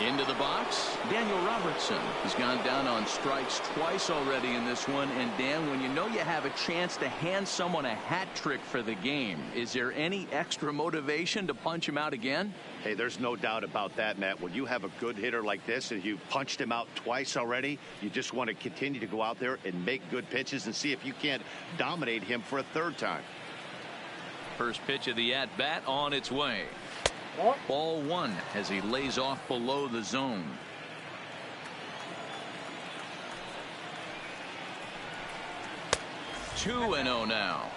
Into the box, Daniel Robertson. He's gone down on strikes twice already in this one. And Dan, when you know you have a chance to hand someone a hat trick for the game, is there any extra motivation to punch him out again? Hey, there's no doubt about that, Matt. When you have a good hitter like this and you've punched him out twice already, you just want to continue to go out there and make good pitches and see if you can't dominate him for a 3rd time. First pitch of the at-bat on its way. Ball 1 as he lays off below the zone. Two and 0 now.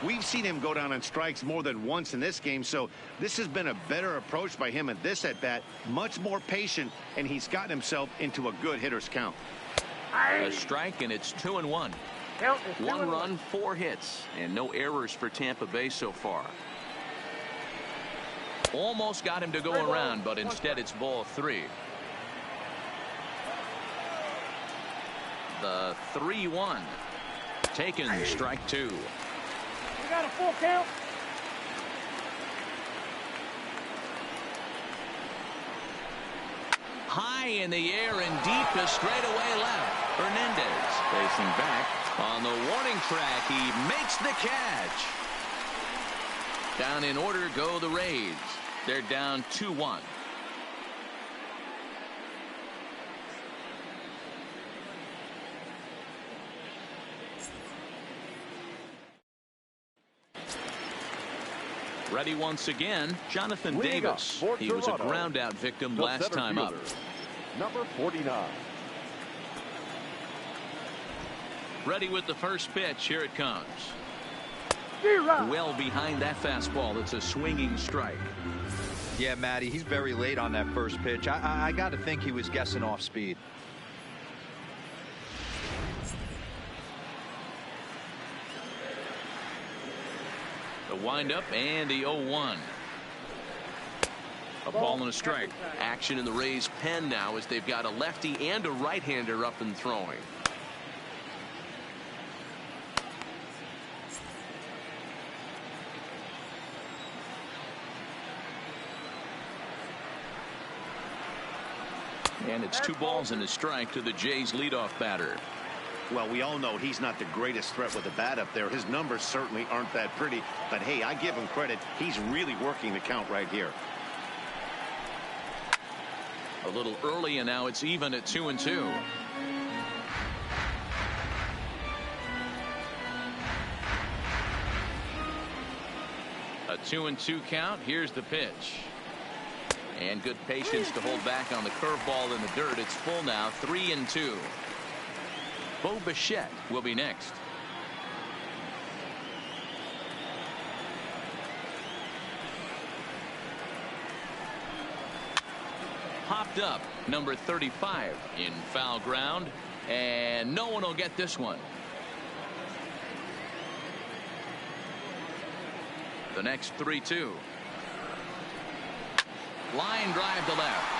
We've seen him go down on strikes more than once in this game, so this has been a better approach by him at this at-bat. Much more patient, and he's gotten himself into a good hitter's count. A strike, and it's 2-1. 1 run, 4 hits, and no errors for Tampa Bay so far. Almost got him to go around, but instead it's ball 3. The 3-1. Taken, strike 2. We got a full count. High in the air and deep to straightaway left. Hernandez facing back on the warning track. He makes the catch. Down in order go the Rays. They're down 2-1. Ready once again, Jonathan Davis. He was a ground out victim last time up. Number 49. Ready with the first pitch. Here it comes. Well behind that fastball. It's a swinging strike. Yeah, Matty, he's very late on that first pitch. I got to think he was guessing off speed. The windup and the 0-1. A ball and a strike. Action in the Rays' pen now as they've got a lefty and a right-hander up and throwing. And it's 2 balls and a strike to the Jays' leadoff batter. Well, we all know he's not the greatest threat with the bat up there. His numbers certainly aren't that pretty. But, hey, I give him credit. He's really working the count right here. A little early, and now it's even at 2-2. A 2-2 count. Here's the pitch. And good patience to hold back on the curveball in the dirt. It's full now, 3-2. Bo Bichette will be next. Popped up, number 35 in foul ground, and no one will get this one. The next 3-2. Line drive to left.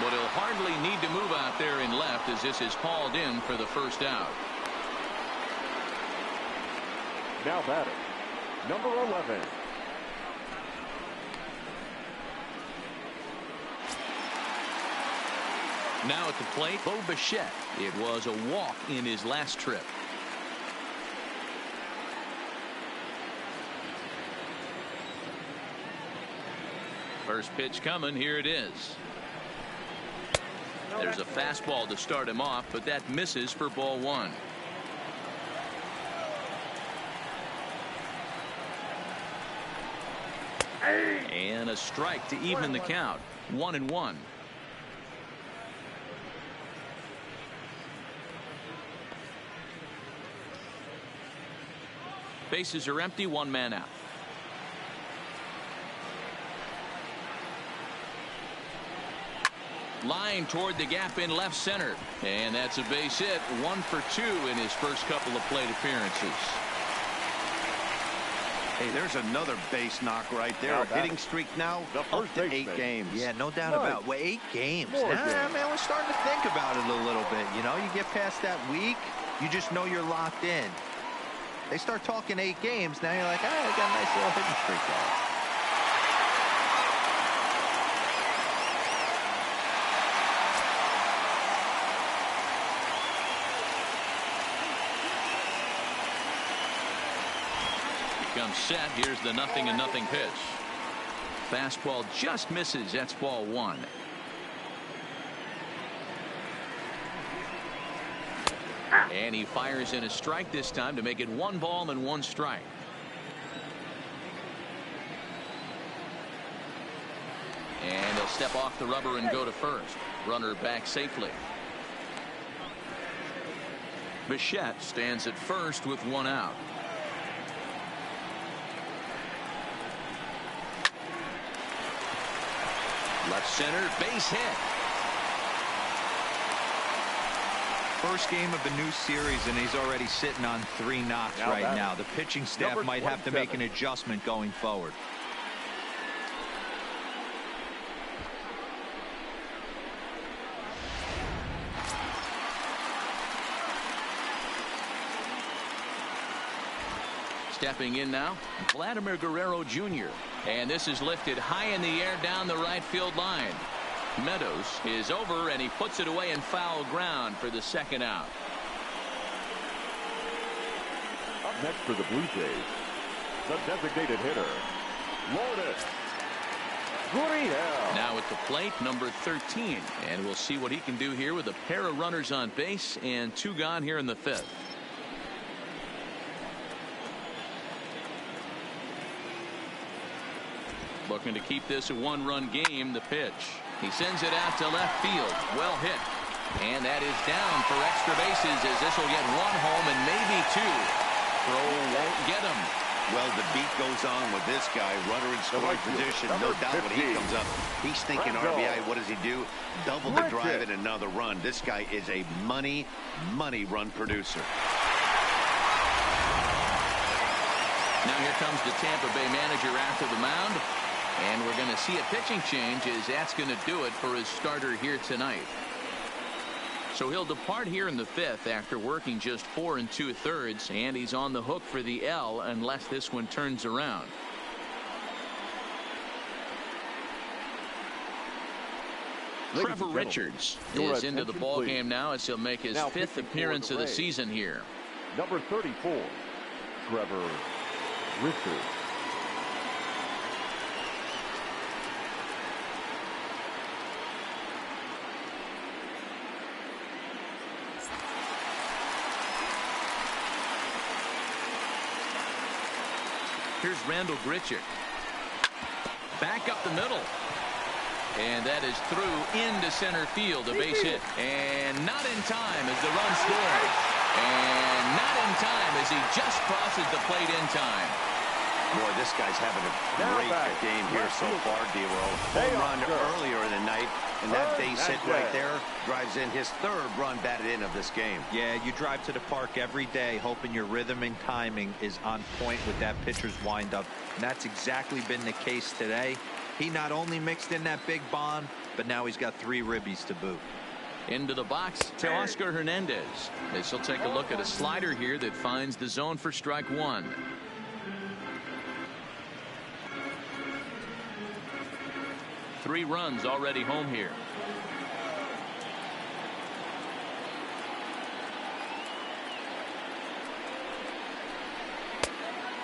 But he'll hardly need to move out there in left as this is called in for the first out. Now batting, number 11. Now at the plate, Bo Bichette. It was a walk in his last trip. First pitch coming. Here it is. There's a fastball to start him off, but that misses for ball 1. And a strike to even the count. 1-1. Bases are empty. 1 man out. Line toward the gap in left center, and that's a base hit. 1 for 2 in his first couple of plate appearances. Hey, there's another base knock right there. Hitting streak now up to 8 games. Yeah, no doubt about it. Well, 8 games. Man, we're starting to think about it a little bit. You know, you get past that week, you just know you're locked in. They start talking 8 games, now you're like, I got a nice little hitting streak there. Comes set. Here's the 0-0 pitch. Fastball just misses. That's ball 1. And he fires in a strike this time to make it 1 ball and 1 strike. And he'll step off the rubber and go to first. Runner back safely. Bichette stands at first with 1 out. Left center, base hit. First game of the new series, and he's already sitting on 3 knocks right now. The pitching staff might have to make an adjustment going forward. Stepping in now, Vladimir Guerrero Jr. And this is lifted high in the air down the right field line. Meadows is over, and he puts it away in foul ground for the second out. Up next for the Blue Jays, the designated hitter, Lourdes Gurriel. Now at the plate, number 13. And we'll see what he can do here with a pair of runners on base and 2 gone here in the 5th. Looking to keep this a 1-run game. The pitch. He sends it out to left field. Well hit. And that is down for extra bases, as this will get 1 home and maybe 2. Throw won't get him. Well, the beat goes on with this guy. Runner in scoring position. No doubt when he comes up, he's thinking RBI. What does he do? Double the drive and another run. This guy is a money run producer. Now here comes the Tampa Bay manager after the mound. And we're going to see a pitching change, as that's going to do it for his starter here tonight. So he'll depart here in the 5th after working just 4 2/3, and he's on the hook for the L unless this one turns around. Trevor Richards is into the ball game now, as he'll make his 5th appearance of the season here. Number 34, Trevor Richards. Here's Randall Grichuk. Back up the middle. And that is through into center field. A base hit. And not in time as the run scores. And not in time as he just crosses the plate in time. Boy, this guy's having a great game here so far, D-Roll. Home run earlier in the night, and that base hit right there drives in his 3rd run batted in of this game. Yeah, you drive to the park every day hoping your rhythm and timing is on point with that pitcher's windup, and that's exactly been the case today. He not only mixed in that big bomb, but now he's got 3 ribbies to boot. Into the box to Oscar Hernandez. As he'll take a look at a slider here that finds the zone for strike 1. Three runs already home here.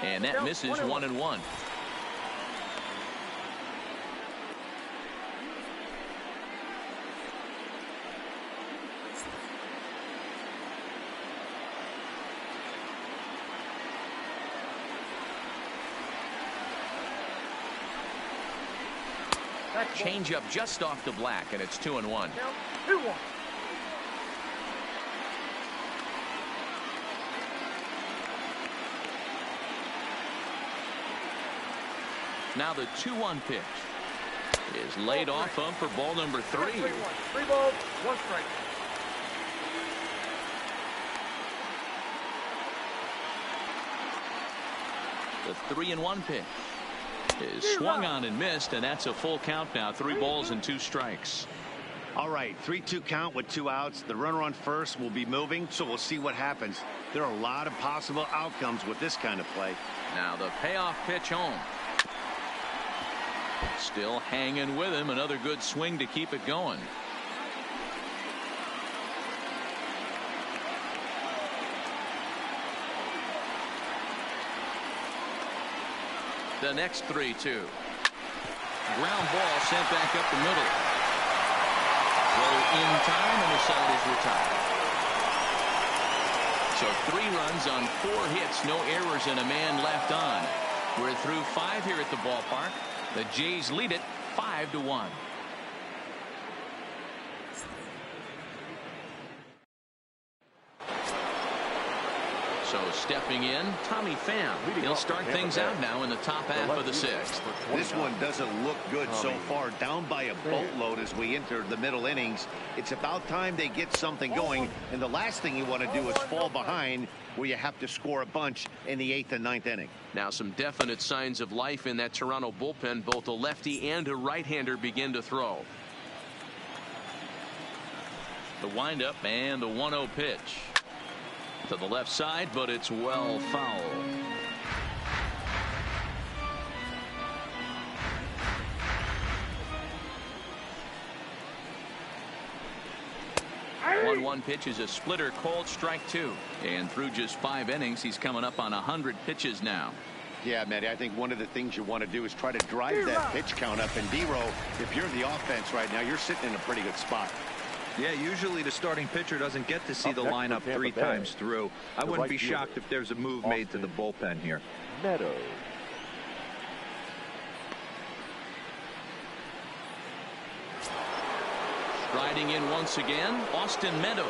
And that misses 1-1. Change up just off the black, and it's 2-1. 2-1. Now the 2-1 pitch is laid off him for ball number 3. 3 balls, 1 strike. The 3-1 pitch is swung on and missed, and that's a full count now. 3 balls and 2 strikes. All right, 3-2 count with 2 outs. The runner on first will be moving, so we'll see what happens. There are a lot of possible outcomes with this kind of play. Now the payoff pitch home. Still hanging with him. Another good swing to keep it going. The next 3-2. Ground ball sent back up the middle. Throw in time, and the side is retired. So 3 runs on 4 hits, no errors, and a man left on. We're through 5 here at the ballpark. The Jays lead it 5-1. So stepping in, Tommy Pham. He'll start things out now in the top half of the 6th. This one doesn't look good so far. Down by a boatload as we enter the middle innings. It's about time they get something going. And the last thing you want to do is fall behind where you have to score a bunch in the 8th and 9th inning. Now some definite signs of life in that Toronto bullpen. Both a lefty and a right-hander begin to throw. The windup and the 1-0 pitch. To the left side, but it's well foul. 1-1 pitch is a splitter called strike 2. And through just 5 innings, he's coming up on 100 pitches now. Yeah, Matty, I think one of the things you want to do is try to drive that pitch count up. And D-Row, if you're the offense right now, you're sitting in a pretty good spot. Yeah, usually the starting pitcher doesn't get to see the lineup 3 times through. I wouldn't be shocked if there's a move made to the bullpen here. Meadows. Striding in once again, Austin Meadows.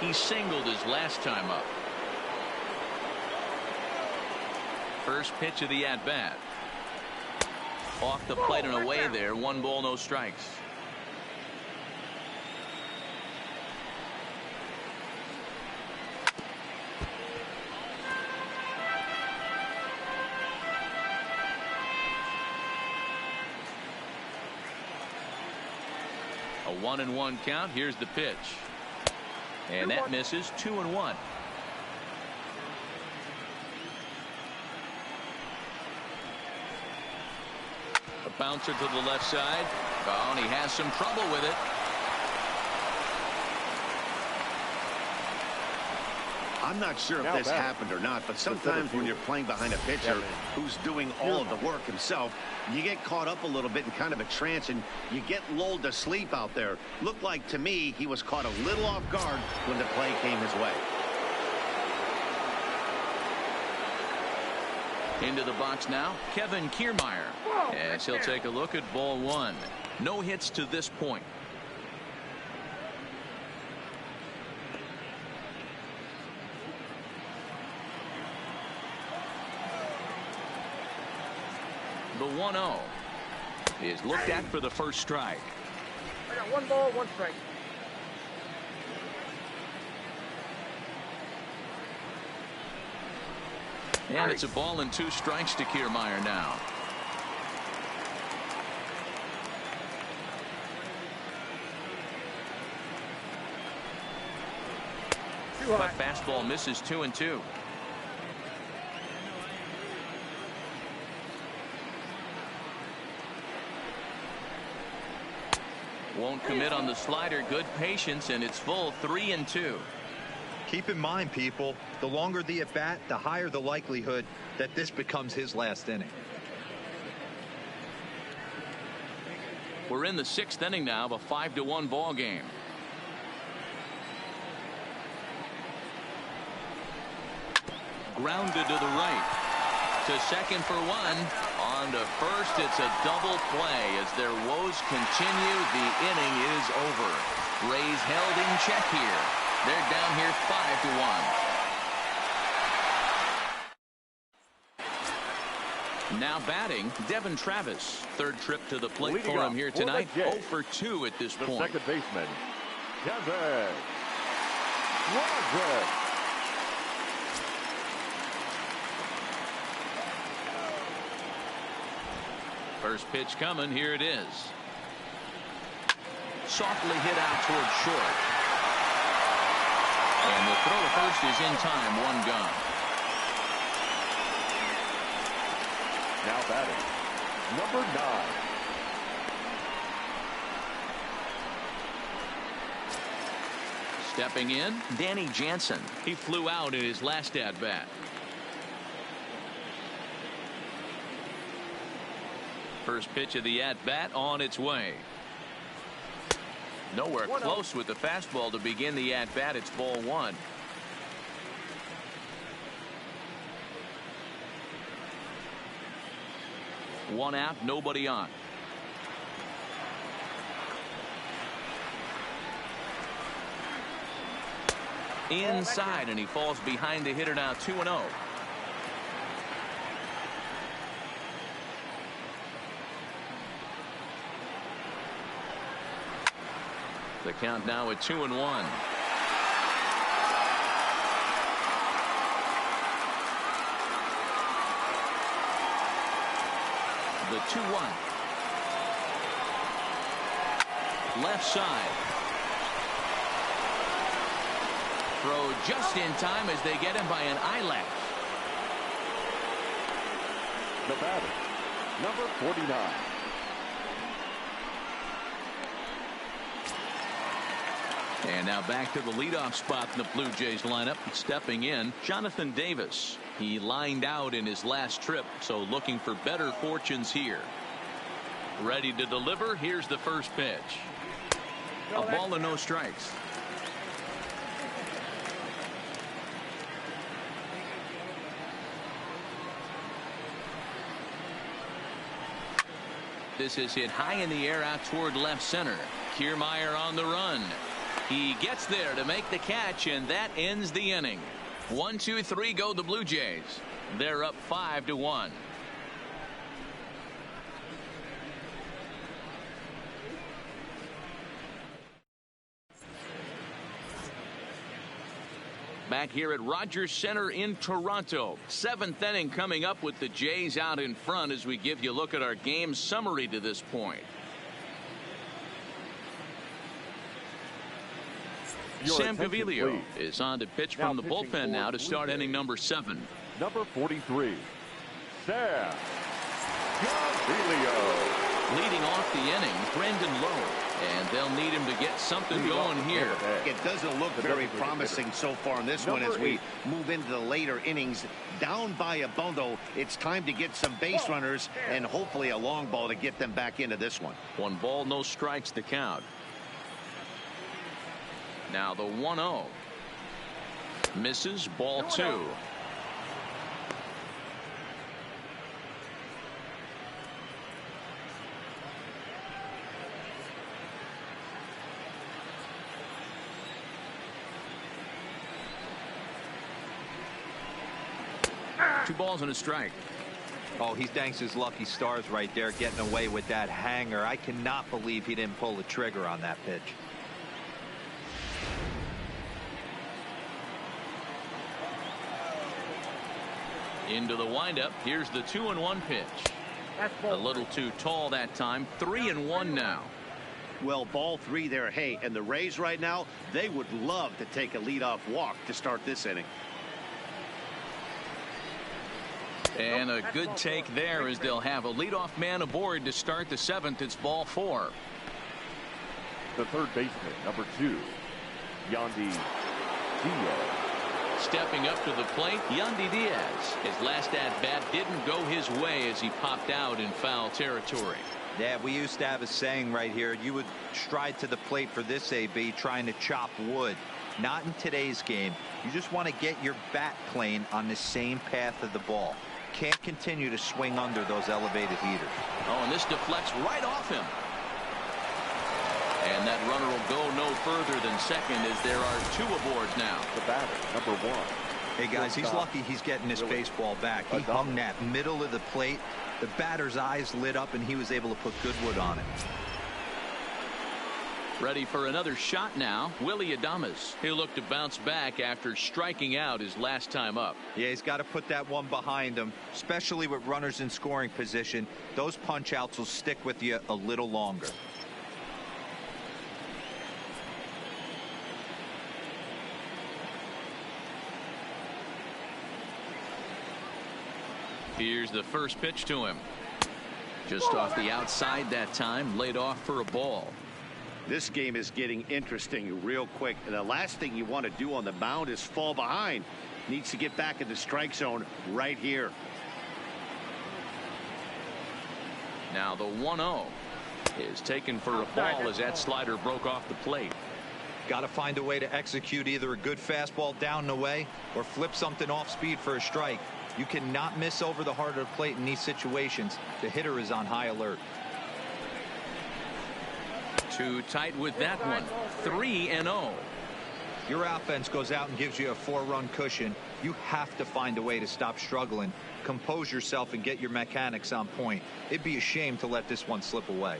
He singled his last time up. First pitch of the at-bat. Off the plate and away there. 1 ball, no strikes. A 1-1 count. Here's the pitch. And that misses. 2-1. A bouncer to the left side. Oh, and he has some trouble with it. I'm not sure if this happened or not, but sometimes when you're playing behind a pitcher who's doing all of the work himself, you get caught up a little bit in kind of a trance and you get lulled to sleep out there. Looked like to me he was caught a little off guard when the play came his way. Into the box now, Kevin Kiermaier. As he'll take a look at ball 1. No hits to this point. The 1-0 is looked at for the first strike. I got 1 ball, 1 strike. And it's a ball and 2 strikes to Kiermaier now. But fastball misses 2-2. Won't commit on the slider. Good patience, and it's full. 3-2. Keep in mind, people, the longer the at bat, the higher the likelihood that this becomes his last inning. We're in the 6th inning now of a 5-1 ball game. Grounded to the right. To second for 1. On to first. It's a double play as their woes continue. The inning is over. Rays held in check here. They're down here 5-1. Now batting, Devin Travis. 3rd trip to the plate for him here tonight. 0 for 2 at this point. Second baseman, Devin Travis. First pitch coming. Here it is. Softly hit out towards short. And the throw to first is in time. 1 gone. Now batting, number 9. Stepping in, Danny Jansen. He flew out in his last at-bat. First pitch of the at-bat on its way. Nowhere close with the fastball to begin the at-bat. It's ball 1. One out, nobody on. Inside, and he falls behind the hitter now. 2-0. The count now at 2-1. The 2-1. Left side. Throw just in time as they get him by an eyelash. The batter, number 49. And now back to the leadoff spot in the Blue Jays lineup. Stepping in, Jonathan Davis. He lined out in his last trip, so looking for better fortunes here. Ready to deliver. Here's the first pitch. A ball and no strikes. This is hit high in the air out toward left center. Kiermaier on the run. He gets there to make the catch, and that ends the inning. 1, 2, 3 go the Blue Jays. They're up 5-1. Back here at Rogers Center in Toronto. 7th inning coming up with the Jays out in front as we give you a look at our game summary to this point. Sam Gaviglio is on to pitch from the bullpen now to start inning number 7. Number 43, Sam Gaviglio. Leading off the inning, Brendan Lowe. And they'll need him to get something going here. It doesn't look very promising so far in this one as we move into the later innings. Down by a bundle, it's time to get some base runners and hopefully a long ball to get them back into this one. 1 ball, no strikes to count. Now the 1-0. Misses, ball 2. Two balls and a strike. Oh, he thanks his lucky stars right there, getting away with that hanger. I cannot believe he didn't pull the trigger on that pitch. Into the windup. Here's the 2-1 pitch. A little too tall that time. 3-1 now. Well, ball 3 there. Hey, and the Rays right now, they would love to take a leadoff walk to start this inning. And a good take there as they'll have a leadoff man aboard to start the 7th. It's ball 4. The third baseman, number 2, Yandy Diaz. Stepping up to the plate, Yandy Diaz. His last at-bat didn't go his way as he popped out in foul territory. Yeah, we used to have a saying right here. You would stride to the plate for this AB, trying to chop wood. Not in today's game. You just want to get your bat plane on the same path of the ball. Can't continue to swing under those elevated heaters. Oh, and this deflects right off him. And that runner will go no further than second as there are 2 aboard now. The batter, number 1. Hey, guys, he's lucky he's getting this baseball back. He hung that middle of the plate. The batter's eyes lit up, and he was able to put good wood on it. Ready for another shot now, Willy Adames. He'll look to bounce back after striking out his last time up. Yeah, he's got to put that one behind him, especially with runners in scoring position. Those punch outs will stick with you a little longer. Here's the first pitch to him. Just off the outside that time, laid off for a ball. This game is getting interesting real quick. And the last thing you want to do on the mound is fall behind. Needs to get back in the strike zone right here. Now the 1-0 is taken for a ball as that slider broke off the plate. Got to find a way to execute either a good fastball down the way or flip something off speed for a strike. You cannot miss over the heart of the plate in these situations. The hitter is on high alert. Too tight with that one. 3-0. Your offense goes out and gives you a 4-run cushion. You have to find a way to stop struggling. Compose yourself and get your mechanics on point. It'd be a shame to let this one slip away.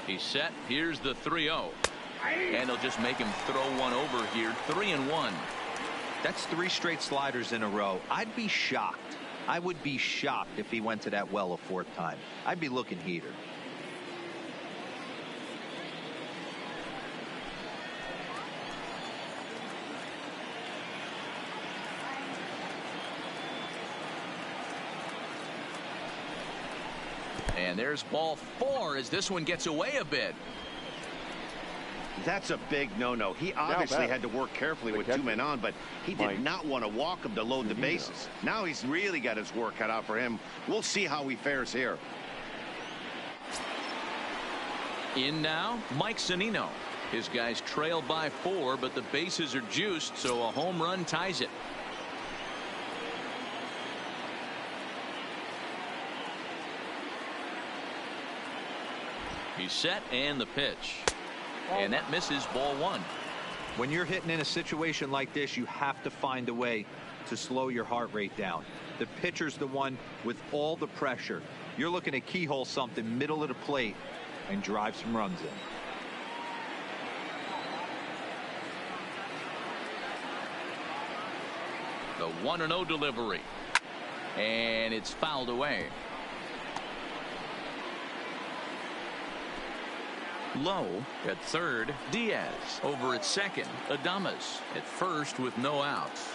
He's set. Here's the 3-0. And they'll just make him throw one over here. 3-1. That's 3 straight sliders in a row. I'd be shocked. I would be shocked if he went to that well a 4th time. I'd be looking heater. And there's ball 4 as this one gets away a bit. That's a big no-no. He obviously had to work carefully with 2 men on, but he did not want to walk him to load the bases. Now he's really got his work cut out for him. We'll see how he fares here. In now, Mike Zunino. His guys trail by 4, but the bases are juiced, so a home run ties it. He's set, and the pitch. And that misses, ball 1. When you're hitting in a situation like this, you have to find a way to slow your heart rate down. The pitcher's the one with all the pressure. You're looking to keyhole something middle of the plate and drive some runs in. The 1-0 delivery. And it's fouled away. Low at third. Diaz over at second. Adames at first with no outs.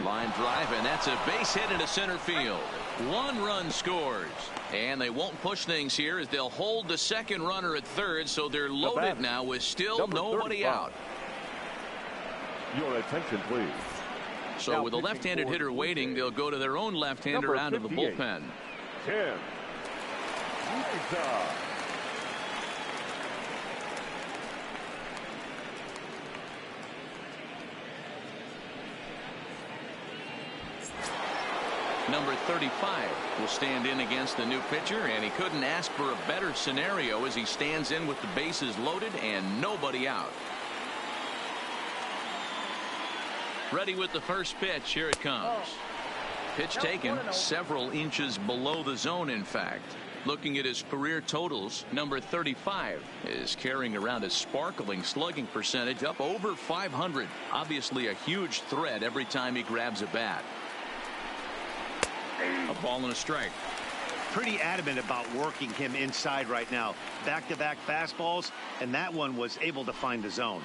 Line drive, and that's a base hit into center field. 1 run scores. And they won't push things here as they'll hold the second runner at third, so they're loaded now with still nobody out. Your attention, please. So with a left-handed hitter waiting, they'll go to their own left-hander out of the bullpen. 10. Number 35 will stand in against the new pitcher, and he couldn't ask for a better scenario as he stands in with the bases loaded and nobody out. Ready with the first pitch. Here it comes. Pitch taken several inches below the zone, in fact. Looking at his career totals, number 35 is carrying around a sparkling slugging percentage up over 500. Obviously a huge threat every time he grabs a bat. A ball and a strike. Pretty adamant about working him inside right now. Back-to-back fastballs, and that one was able to find the zone.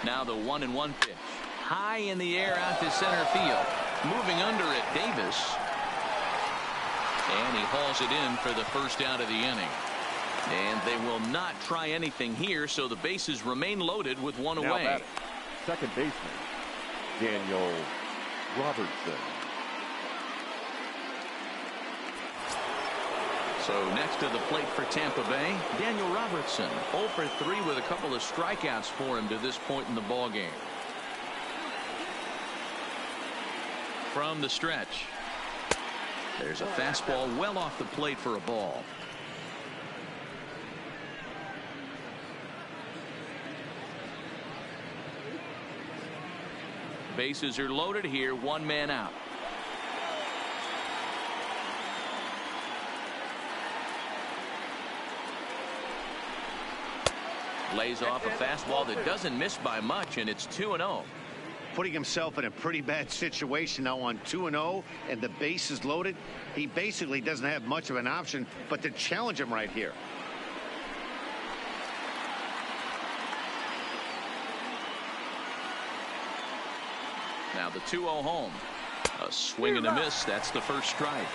Now the 1-1 pitch. High in the air out to center field. Moving under it, Davis. And he hauls it in for the first out of the inning. And they will not try anything here, so the bases remain loaded with 1 away. Second baseman, Daniel Robertson. So next to the plate for Tampa Bay, Daniel Robertson, 0 for 3 with a couple of strikeouts for him to this point in the ballgame. From the stretch, there's a fastball well off the plate for a ball. Bases are loaded here, 1 man out. Lays off a fastball that doesn't miss by much, and it's 2-0. Putting himself in a pretty bad situation now on 2-0, and the base is loaded. He basically doesn't have much of an option but to challenge him right here. Now the 2-0 home. A swing and a miss. That's the first strike.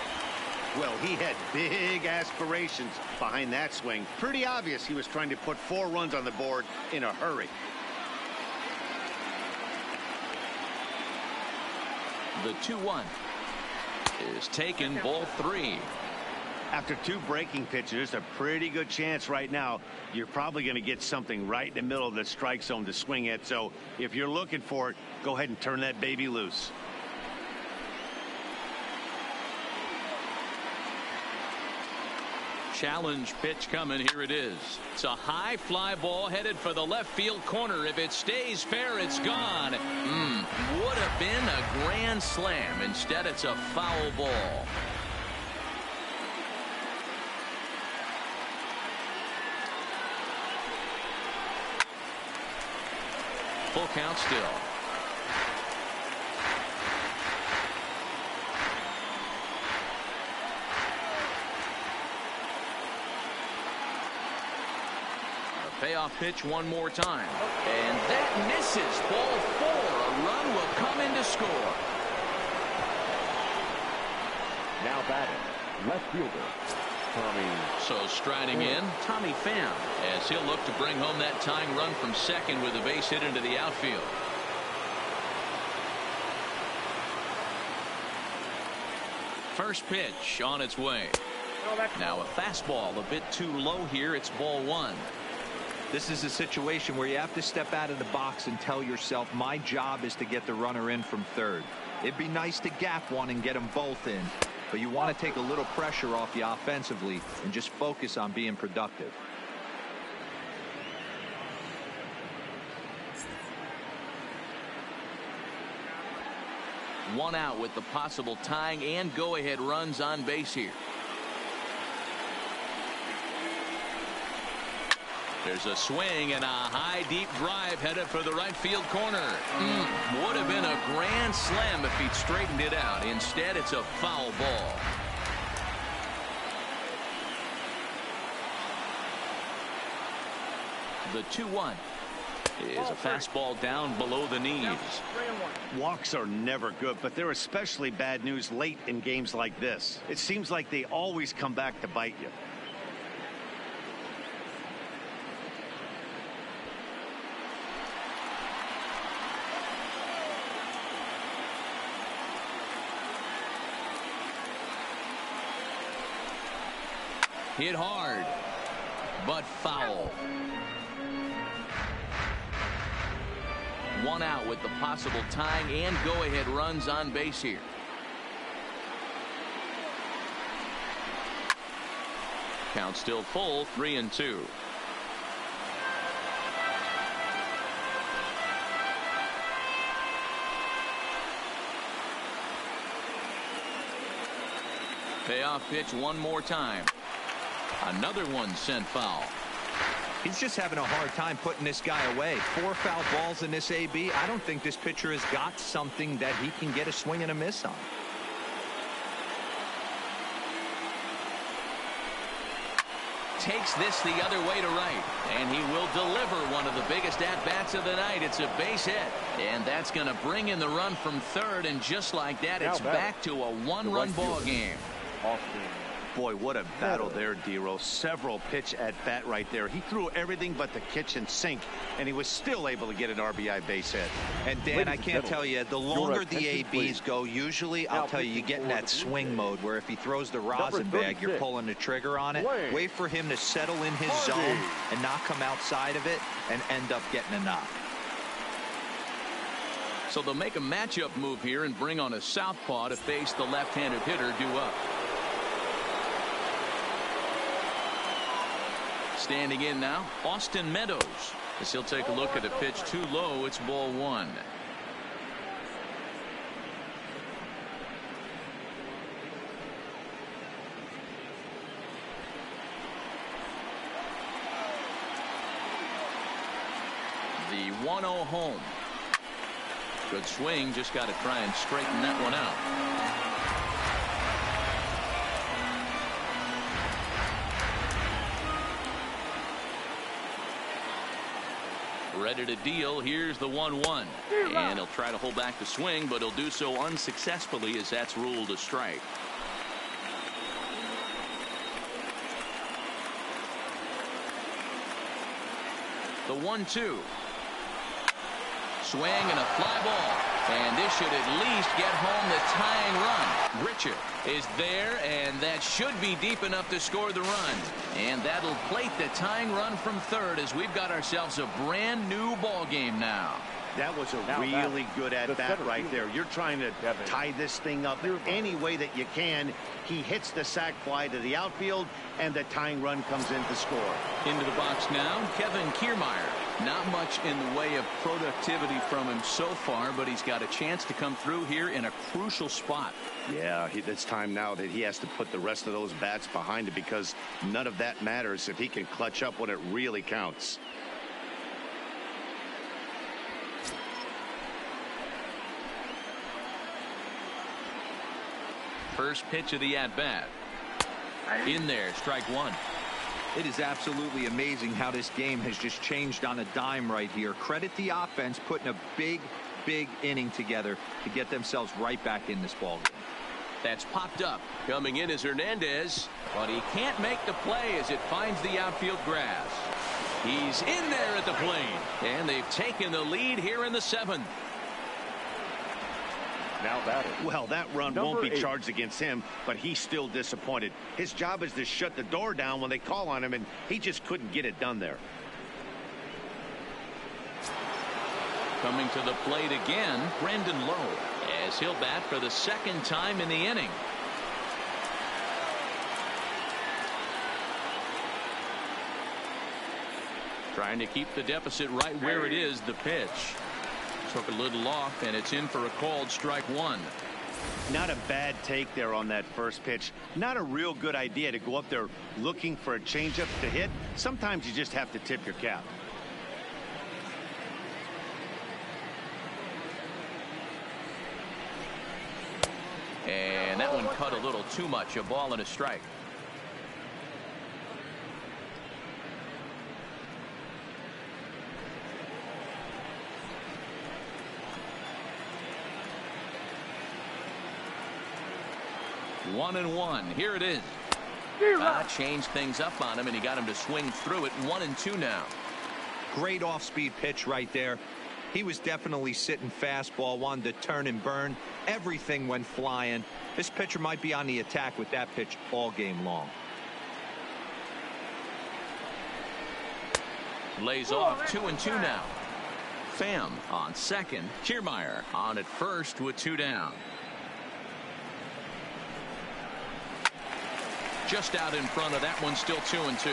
Well, he had big aspirations behind that swing. Pretty obvious he was trying to put 4 runs on the board in a hurry. The 2-1 is taken, ball 3. After 2 breaking pitches, a pretty good chance right now you're probably going to get something right in the middle of the strike zone to swing at. So if you're looking for it, go ahead and turn that baby loose. Challenge pitch coming. Here it is. It's a high fly ball headed for the left field corner. If it stays fair, it's gone. Would have been a grand slam. Instead, it's a foul ball. Full count still. Payoff pitch one more time. And that misses. Ball 4. A run will come in to score. Now batting, left fielder, Tommy. So striding in, Tommy Pham, as he'll look to bring home that tying run from second with a base hit into the outfield. First pitch on its way. Now a fastball a bit too low here. It's ball 1. This is a situation where you have to step out of the box and tell yourself, my job is to get the runner in from third. It'd be nice to gap one and get them both in, but you want to take a little pressure off you offensively and just focus on being productive. One out with the possible tying and go-ahead runs on base here. There's a swing and a high deep drive headed for the right field corner. Would have been a grand slam if he'd straightened it out. Instead, it's a foul ball. The 2-1 is a fastball down below the knees. Walks are never good, but they're especially bad news late in games like this. It seems like they always come back to bite you. Hit hard, but foul. One out with the possible tying and go-ahead runs on base here. Count still full, 3-2. Payoff pitch one more time. Another one sent foul. He's just having a hard time putting this guy away. 4 foul balls in this AB. I don't think this pitcher has got something that he can get a swing and a miss on. Takes this the other way to right, and he will deliver one of the biggest at-bats of the night. It's a base hit, and that's going to bring in the run from third, and just like that, it's back to a one-run ball game. Boy, what a battle there, Dero. Several pitch at bat right there. He threw everything but the kitchen sink, and he was still able to get an RBI base hit. And Dan, I can't tell you, the longer the ABs go, usually, I'll tell you get in that swing mode where if he throws the rosin bag, you're pulling the trigger on it. Wait for him to settle in his zone and not come outside of it and end up getting a knock. So they'll make a matchup move here and bring on a southpaw to face the left-handed hitter due up. Standing in now, Austin Meadows, as he'll take a look at a pitch too low. It's ball 1. The 1-0 home. Good swing, just got to try and straighten that one out. Ready to deal. Here's the 1-1, and he'll try to hold back the swing, but he'll do so unsuccessfully as that's ruled a strike. The 1-2. Swing and a fly ball, and this should at least get home the tying run. Richard is there, and that should be deep enough to score the run, and that'll plate the tying run from third as we've got ourselves a brand new ball game now. That was a really good at-bat right there. You're trying to tie this thing up any way that you can. He hits the sac fly to the outfield, and the tying run comes in to score. Into the box now, Kevin Kiermaier. Not much in the way of productivity from him so far, but he's got a chance to come through here in a crucial spot. Yeah, it's time now that he has to put the rest of those bats behind it, because none of that matters if he can clutch up when it really counts. First pitch of the at-bat. In there, strike 1. It is absolutely amazing how this game has just changed on a dime right here. Credit the offense putting a big inning together to get themselves right back in this ball game. That's popped up. Coming in is Hernandez, but he can't make the play as it finds the outfield grass. He's in there at the plate, and they've taken the lead here in the 7th. Now batting. Well, that run won't be charged against him, but he's still disappointed. His job is to shut the door down when they call on him, and he just couldn't get it done there. Coming to the plate again, Brandon Lowe, as he'll bat for the 2nd time in the inning. Trying to keep the deficit right where it is. The pitch took a little off, and it's in for a called strike 1. Not a bad take there on that first pitch. Not a real good idea to go up there looking for a changeup to hit. Sometimes you just have to tip your cap. And that one cut a little too much. A ball and a strike. One and one. Here it is. Changed things up on him, and he got him to swing through it. 1-2 now. Great off-speed pitch right there. He was definitely sitting fastball, wanted to turn and burn. Everything went flying. This pitcher might be on the attack with that pitch all game long. Lays off. 2-2 now. Pham on second. Kiermaier on at first with 2 down. Just out in front of that one, still 2-2.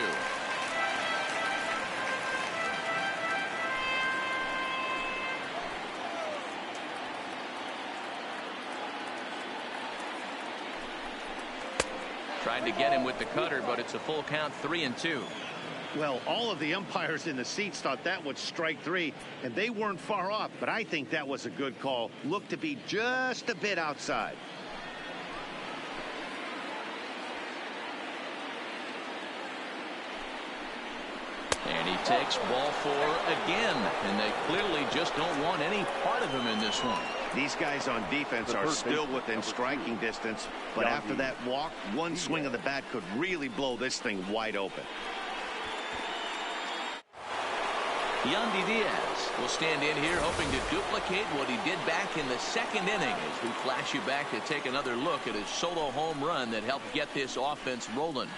Tried to get him with the cutter, but it's a full count. 3-2. Well, all of the umpires in the seats thought that was strike 3, and they weren't far off, but I think that was a good call. Looked to be just a bit outside. And he takes ball 4 again, and they clearly just don't want any part of him in this one. These guys on defense are still within striking distance, but after that walk, one swing of the bat could really blow this thing wide open. Yandy Diaz will stand in here hoping to duplicate what he did back in the 2nd inning as we flash you back to take another look at his solo home run that helped get this offense rolling.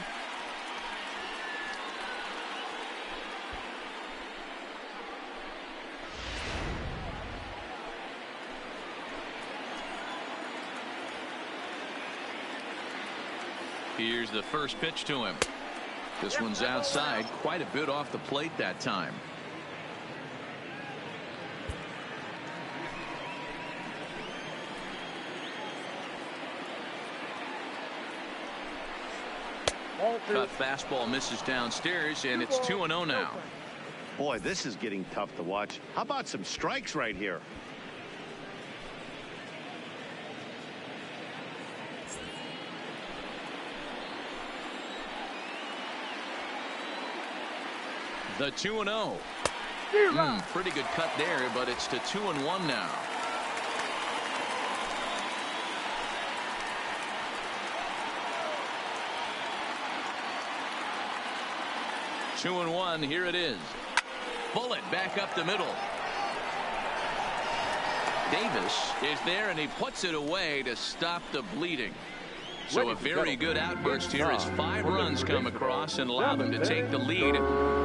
Here's the first pitch to him. This one's outside, quite a bit off the plate that time. Cut fastball misses downstairs, and it's 2-0 now. Boy, this is getting tough to watch. How about some strikes right here? The 2-0. Pretty good cut there, but it's to 2-1 now. Two and 1. Here it is. Bullet back up the middle. Davis is there, and he puts it away to stop the bleeding. So a very good outburst here as 5 runs come across and allow them to take the lead.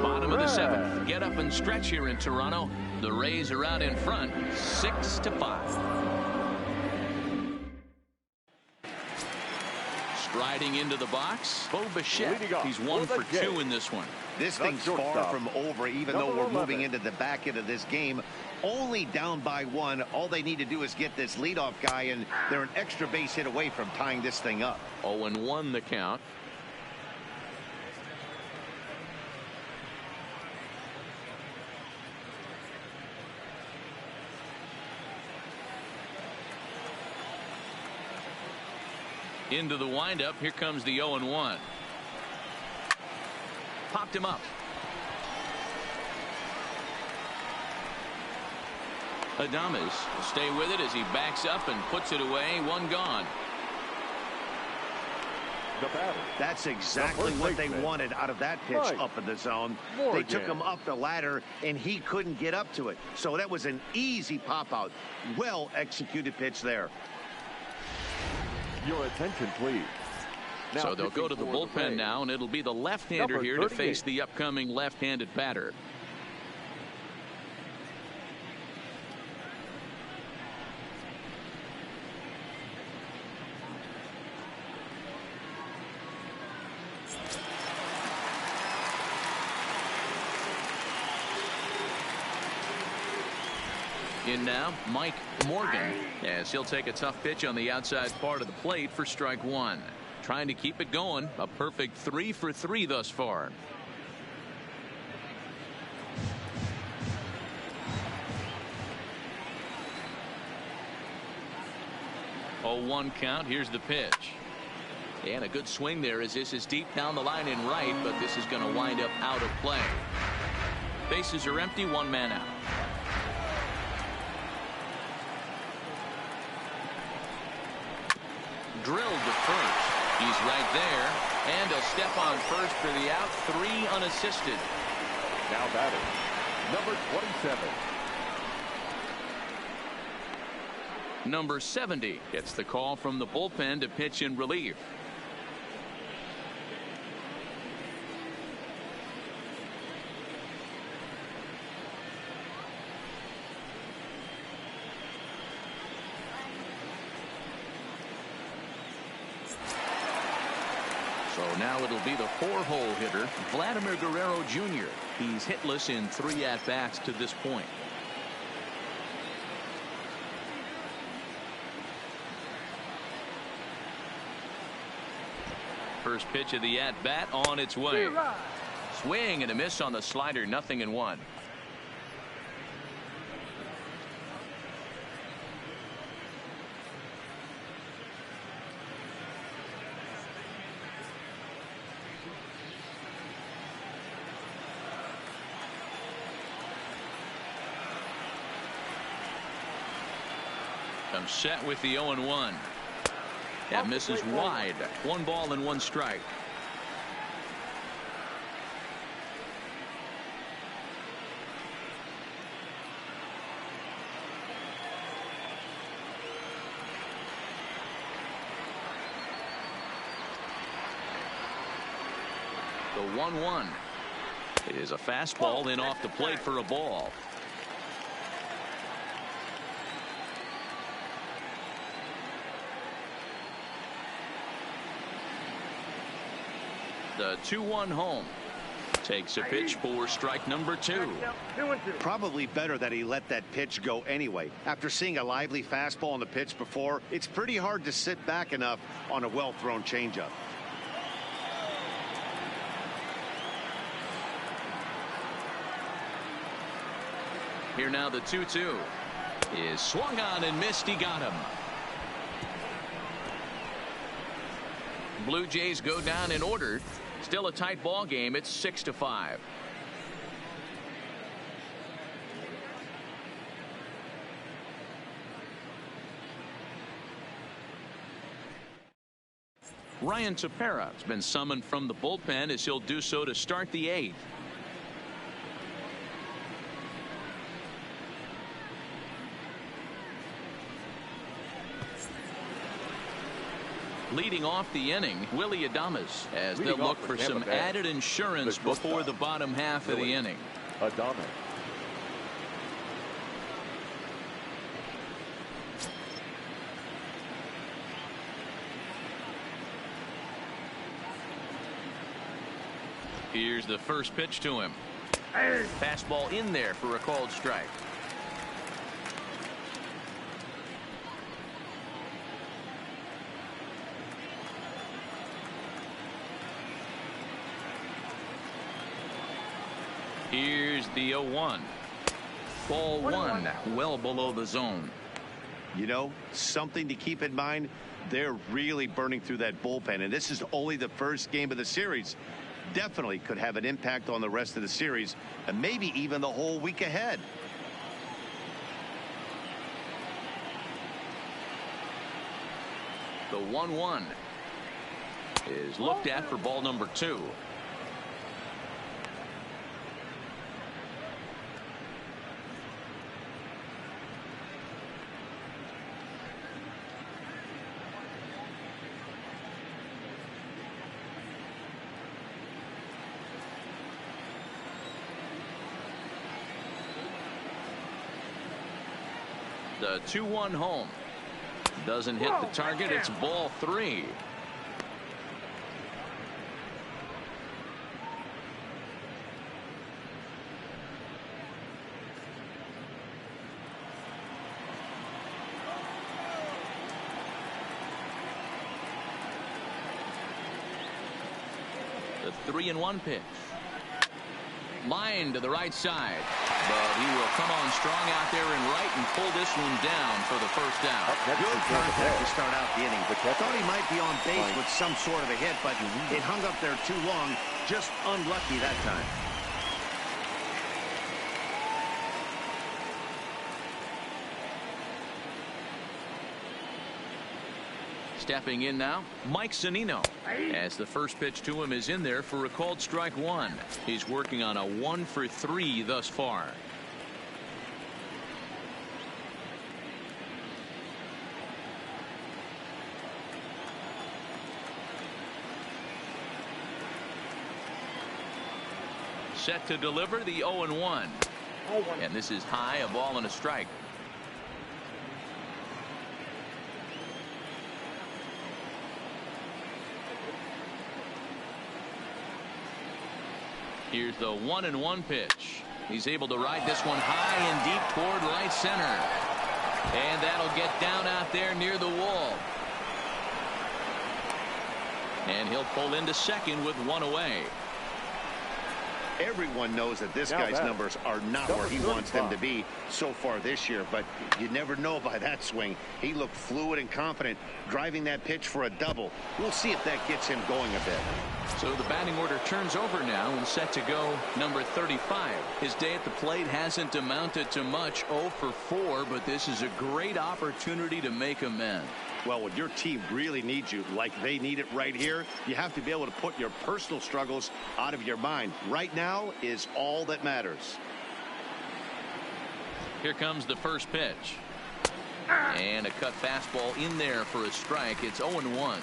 Bottom of the 7th. Get up and stretch here in Toronto. The Rays are out in front, 6-5. Striding into the box, Bo Bichette. He's 1 for 2 in this one. This thing's far from over, even though we're moving into the back end of this game. Only down by 1. All they need to do is get this leadoff guy, and they're an extra base hit away from tying this thing up. 0-1 the count. Into the windup. Here comes the 0-1. popped him up. Adames will stay with it as he backs up and puts it away. One gone. That's exactly what they wanted out of that pitch up in the zone. They took him up the ladder, and he couldn't get up to it. So that was an easy pop-out. Well-executed pitch there. Your attention, please. So they'll go to the bullpen now, and it'll be the left-hander here to face the upcoming left-handed batter. In now, Mike Morgan, as he'll take a tough pitch on the outside part of the plate for strike one. Trying to keep it going. A perfect 3 for 3 thus far. Oh, 1 count. Here's the pitch. And a good swing there as this is deep down the line in right, but this is going to wind up out of play. Bases are empty, 1 man out. Drilled to first. He's right there. And a step on first for the out. 3 unassisted. Now batting, number 27. Number 70 gets the call from the bullpen to pitch in relief. So now it'll be the 4-hole hitter, Vladimir Guerrero Jr. He's hitless in 3 at-bats to this point. First pitch of the at-bat on its way. Swing and a miss on the slider, 0-1. I'm set with the 0-1. That misses wide. 1 ball and 1 strike. The 1-1 is a fastball in off the plate for a ball. The 2-1 home. Takes a pitch for strike number 2. Probably better that he let that pitch go anyway. After seeing a lively fastball on the pitch before, it's pretty hard to sit back enough on a well-thrown changeup. Here now the 2-2 is swung on and missed. He got him. Blue Jays go down in order. Still a tight ball game. It's 6-5. Ryan Tepera has been summoned from the bullpen as he'll do so to start the 8th. Leading off the inning, Willie Adames, as they'll look for some added insurance before the bottom half of the inning. Adames. Here's the first pitch to him. Fastball in there for a called strike. Here's the 0-1. Ball 1, well below the zone. You know, something to keep in mind, they're really burning through that bullpen, and this is only the first game of the series. definitely could have an impact on the rest of the series and maybe even the whole week ahead. The 1-1 is looked at for ball number 2. The 2-1 home. Doesn't hit the target. It's ball 3. The 3-1 pitch. Line to the right side, but he will come on strong out there and right and pull this one down for the first out. Good contact to start out the inning. Thought he might be on base with some sort of a hit, but it hung up there too long. Just unlucky that time. Stepping in now, Mike Zunino, as the first pitch to him is in there for a called strike 1. He's working on a 1-for-3 thus far. Set to deliver the 0-1. And this is high, a ball and a strike. Here's the 1-1 pitch. He's able to ride this one high and deep toward right center. And that'll get down out there near the wall. And he'll pull into second with one away. Everyone knows that this guy's numbers are not where he wants them to be so far this year, but you never know by that swing. He looked fluid and confident driving that pitch for a double. We'll see if that gets him going a bit. So the batting order turns over now and set to go number 35. His day at the plate hasn't amounted to much, 0-for-4, but this is a great opportunity to make amends. Well, when your team really needs you like they need it right here, you have to be able to put your personal struggles out of your mind. Right now is all that matters. Here comes the first pitch. And a cut fastball in there for a strike. It's 0-1.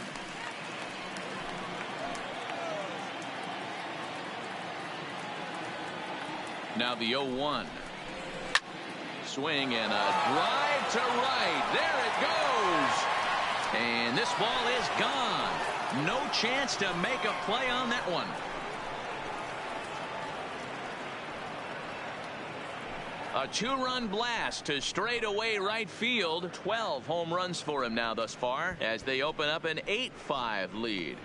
Now the 0-1. Swing and a drive to right. There it goes. And this ball is gone. No chance to make a play on that one. A 2-run blast to straightaway right field. 12 home runs for him now thus far as they open up an 8-5 lead.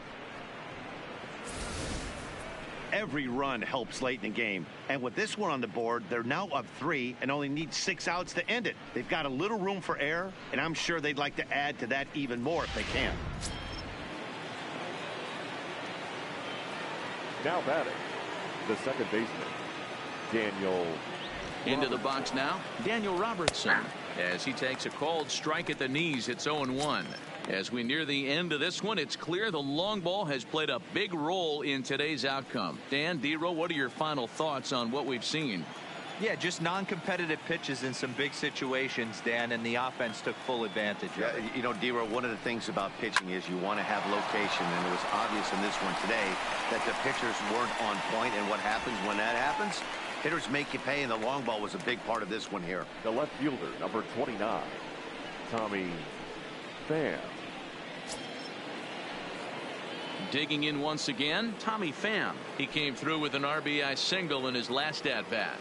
Every run helps late in the game, and with this one on the board, they're now up 3 and only need 6 outs to end it. They've got a little room for error, and I'm sure they'd like to add to that even more if they can. Now batting, the second baseman, Daniel Into the box now, Daniel Robertson, as he takes a called strike at the knees. It's 0-1. As we near the end of this one, it's clear the long ball has played a big role in today's outcome. Dan, D-Row, what are your final thoughts on what we've seen? Yeah, just non-competitive pitches in some big situations, Dan, and the offense took full advantage of it. You know, D-Row, one of the things about pitching is you want to have location, and it was obvious in this one today that the pitchers weren't on point, and what happens when that happens? Hitters make you pay, and the long ball was a big part of this one here. The left fielder, number 29, Tommy Pham. Digging in once again, Tommy Pham. He came through with an RBI single in his last at-bat.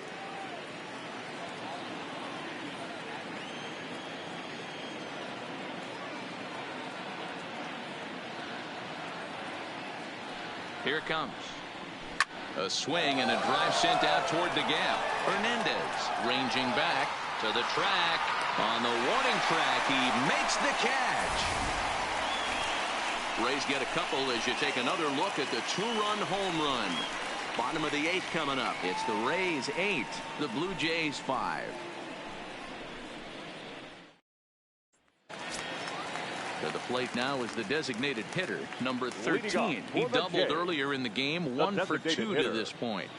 Here it comes. A swing and a drive sent out toward the gap. Hernandez ranging back to the track. On the warning track, he makes the catch. Rays get a couple as you take another look at the two-run home run. Bottom of the 8th coming up. It's the Rays 8, the Blue Jays 5. To the plate now is the designated hitter, number 13. He doubled earlier in the game, 1 for 2 to this point.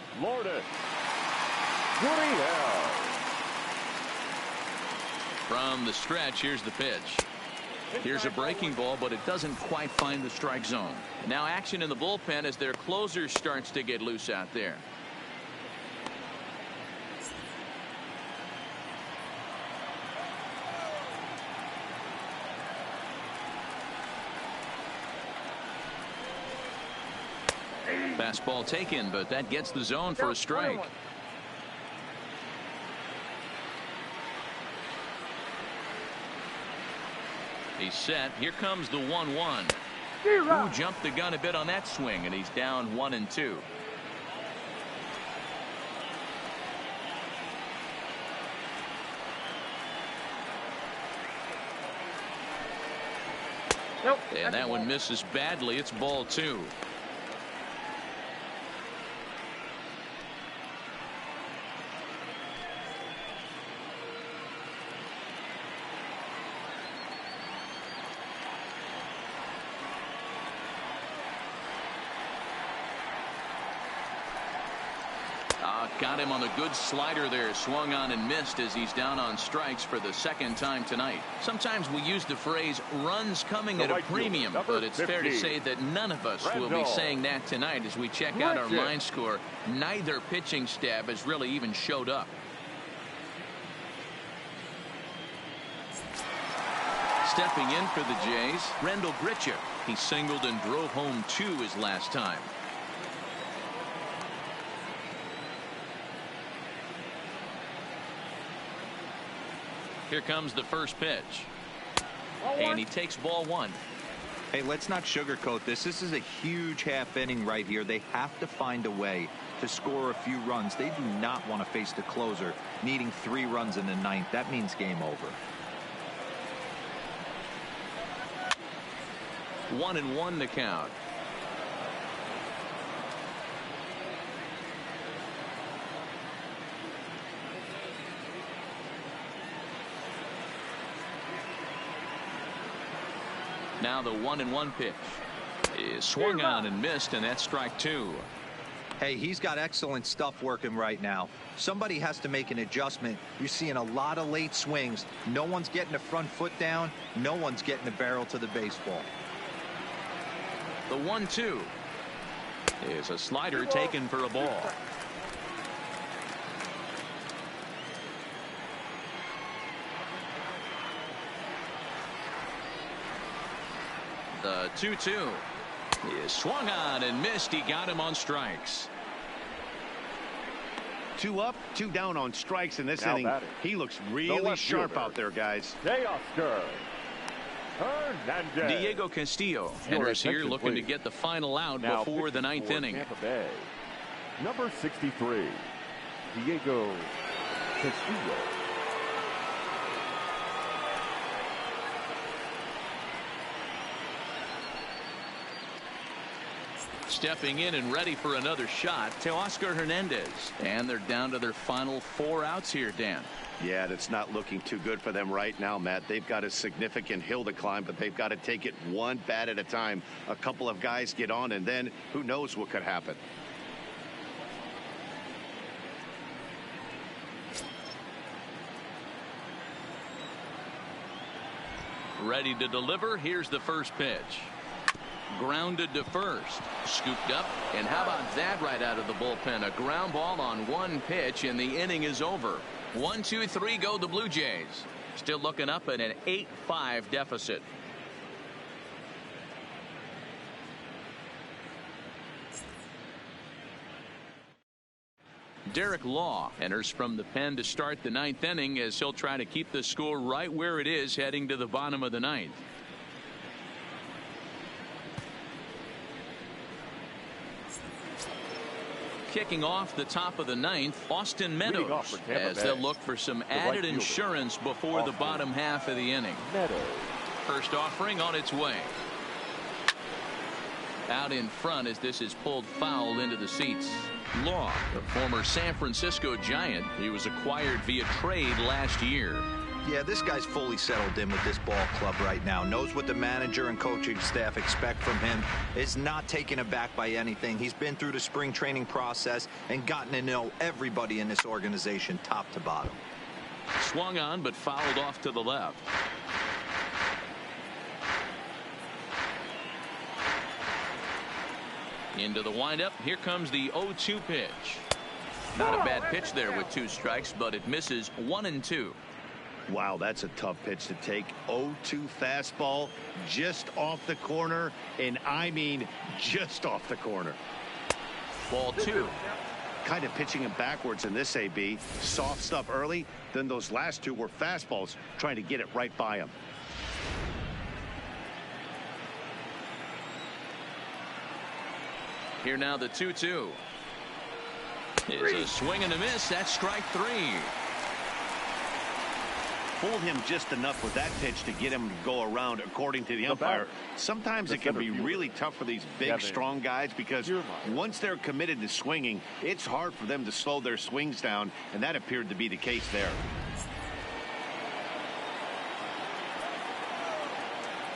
From the stretch, here's the pitch. Here's a breaking ball, but it doesn't quite find the strike zone. Now action in the bullpen as their closer starts to get loose out there. Fastball taken, but that gets the zone for a strike. He's set. Here comes the 1-1. Who jumped the gun a bit on that swing, and he's down 1-2. Nope. And that one misses badly. It's ball 2. Got him on the good slider there. Swung on and missed as he's down on strikes for the 2nd time tonight. Sometimes we use the phrase runs coming at a premium, but it's fair to say that none of us will be saying that tonight as we check out our line score. Neither pitching staff has really even showed up. Stepping in for the Jays, Rendell Grichuk. He singled and drove home 2 his last time. Here comes the first pitch. And he takes ball 1. Hey, let's not sugarcoat this. This is a huge half inning right here. They have to find a way to score a few runs. They do not want to face the closer needing 3 runs in the 9th. That means game over. 1-1 to count. Now the 1-1 pitch is swung on and missed, and that's strike 2. Hey, he's got excellent stuff working right now. Somebody has to make an adjustment. You're seeing a lot of late swings. No one's getting the front foot down. No one's getting the barrel to the baseball. The 1-2 is a slider taken for a ball. The 2-2 is swung on and missed. He got him on strikes. 2 up, 2 down on strikes in this inning. He looks really sharp out there, guys. Diego Castillo enters here looking to get the final out before the 9th inning. Number 63, Diego Castillo. Stepping in and ready for another shot, Teoscar Hernandez. And they're down to their final 4 outs here, Dan. Yeah, that's not looking too good for them right now, Matt. They've got a significant hill to climb, but they've got to take it one bat at a time. A couple of guys get on, and then who knows what could happen. Ready to deliver. Here's the first pitch. Grounded to first. Scooped up. And how about that right out of the bullpen? A ground ball on 1 pitch, and the inning is over. 1, 2, 3 go the Blue Jays. Still looking up at an 8-5 deficit. Derek Law enters from the pen to start the 9th inning as he'll try to keep the score right where it is heading to the bottom of the 9th. Kicking off the top of the 9th, Austin Meadows, as they'll look for some added insurance before the bottom half of the inning. First offering on its way. out in front as this is pulled foul into the seats. Law, the former San Francisco Giant. He was acquired via trade last year. Yeah, this guy's fully settled in with this ball club right now. Knows what the manager and coaching staff expect from him. Is not taken aback by anything. He's been through the spring training process and gotten to know everybody in this organization top to bottom. Swung on but fouled off to the left. Into the windup. Here comes the 0-2 pitch. Not a bad pitch there with 2 strikes, but it misses 1-2. Wow, that's a tough pitch to take. 0-2 fastball just off the corner, and I mean just off the corner. Ball 2. Kind of pitching him backwards in this AB. Soft stuff early, then those last 2 were fastballs, trying to get it right by him. Here now the 2-2. It's a swing and a miss. That's strike 3. Fooled him just enough with that pitch to get him to go around, according to the umpire. Sometimes it can be really tough for these big, strong guys because once they're committed to swinging, it's hard for them to slow their swings down, and that appeared to be the case there.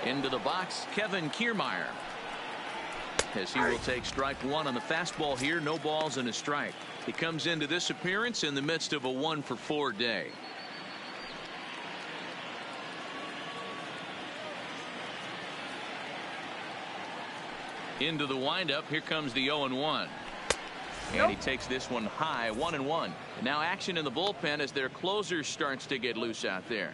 Into the box, Kevin Kiermaier. As he will take strike 1 on the fastball here. No balls and a strike. He comes into this appearance in the midst of a 1-for-4 day. Into the windup. Here comes the 0-1. And he takes this one high. 1-1. Now action in the bullpen as their closer starts to get loose out there.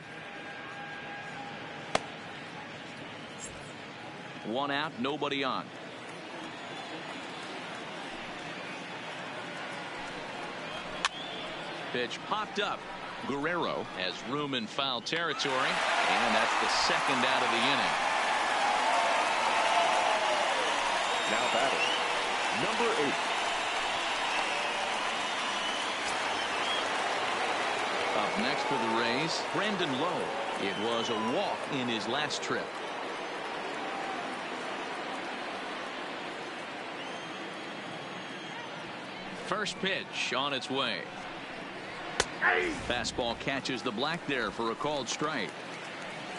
1 out, nobody on. Pitch popped up. Guerrero has room in foul territory, and that's the 2nd out of the inning. Now batting, number 8. Up next for the Rays, Brandon Lowe. It was a walk in his last trip. First pitch on its way. Fastball catches the black there for a called strike.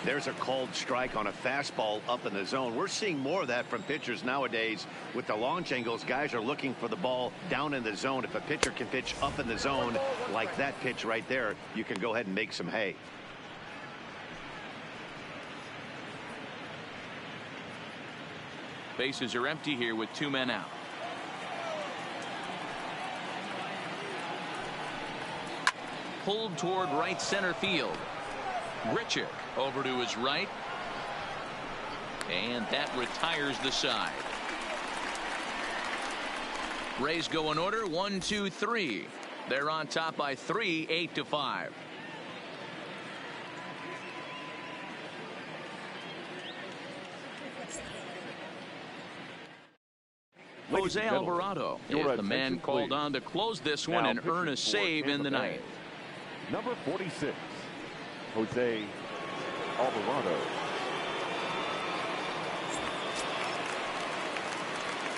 There's a called strike on a fastball up in the zone. We're seeing more of that from pitchers nowadays. With the launch angles, guys are looking for the ball down in the zone. If a pitcher can pitch up in the zone like that pitch right there, you can go ahead and make some hay. Bases are empty here with 2 men out. Pulled toward right center field. Grichuk over to his right. And that retires the side. Rays go in order. 1, 2, 3. They're on top by 3, 8-5. Jose Alvarado is the man called on to close this one and earn a save in the ninth. Number 46, Jose Alvarado.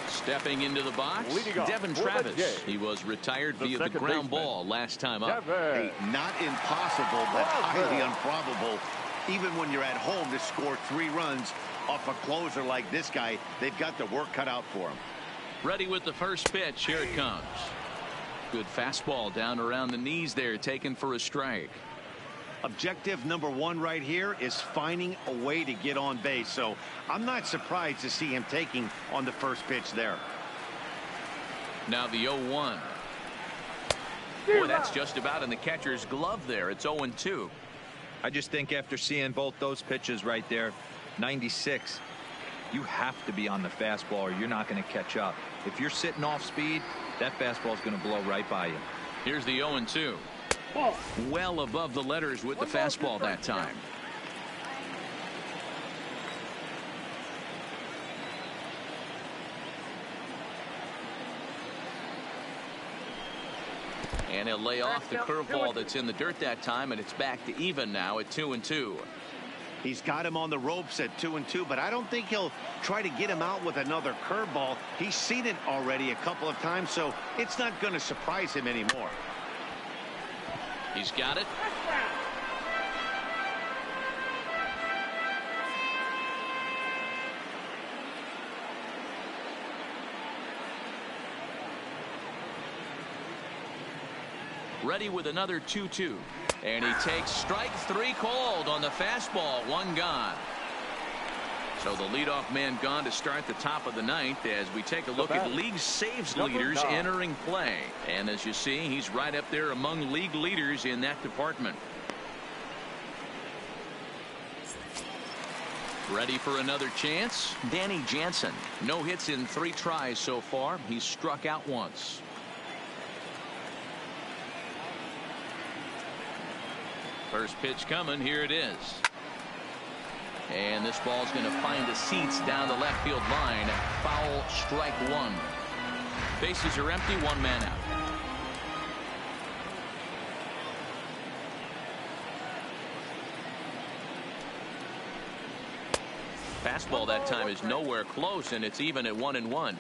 Stepping into the box, Devin Travis. He was retired via the ground ball last time up. Hey, not impossible, but highly improbable. Even when you're at home to score 3 runs off a closer like this guy, they've got the work cut out for him. Ready with the first pitch. Here it comes. Good fastball down around the knees there, taken for a strike. Objective number 1 right here is finding a way to get on base. So I'm not surprised to see him taking on the first pitch there. Now the 0-1. Boy, that's just about in the catcher's glove there. It's 0-2. I just think after seeing both those pitches right there, 96, you have to be on the fastball or you're not going to catch up. If you're sitting off speed, that fastball is going to blow right by you. Here's the 0-2. Well above the letters with the fastball that time. And he'll lay off the curveball that's in the dirt that time, and it's back to even now at 2-2. He's got him on the ropes at 2-2, but I don't think he'll try to get him out with another curveball. He's seen it already a couple of times, so it's not going to surprise him anymore. He's got it. Ready with another 2-2. And he takes strike 3 called on the fastball. 1 gone. So the leadoff man gone to start the top of the 9th as we take a look at league saves leaders entering play. And as you see, he's right up there among league leaders in that department. Ready for another chance? Danny Jansen. No hits in 3 tries so far. He's struck out once. First pitch coming. Here it is. And this ball's going to find the seats down the left field line. Foul, strike 1. Bases are empty. 1 man out. Fastball that time is nowhere close, and it's even at 1-1.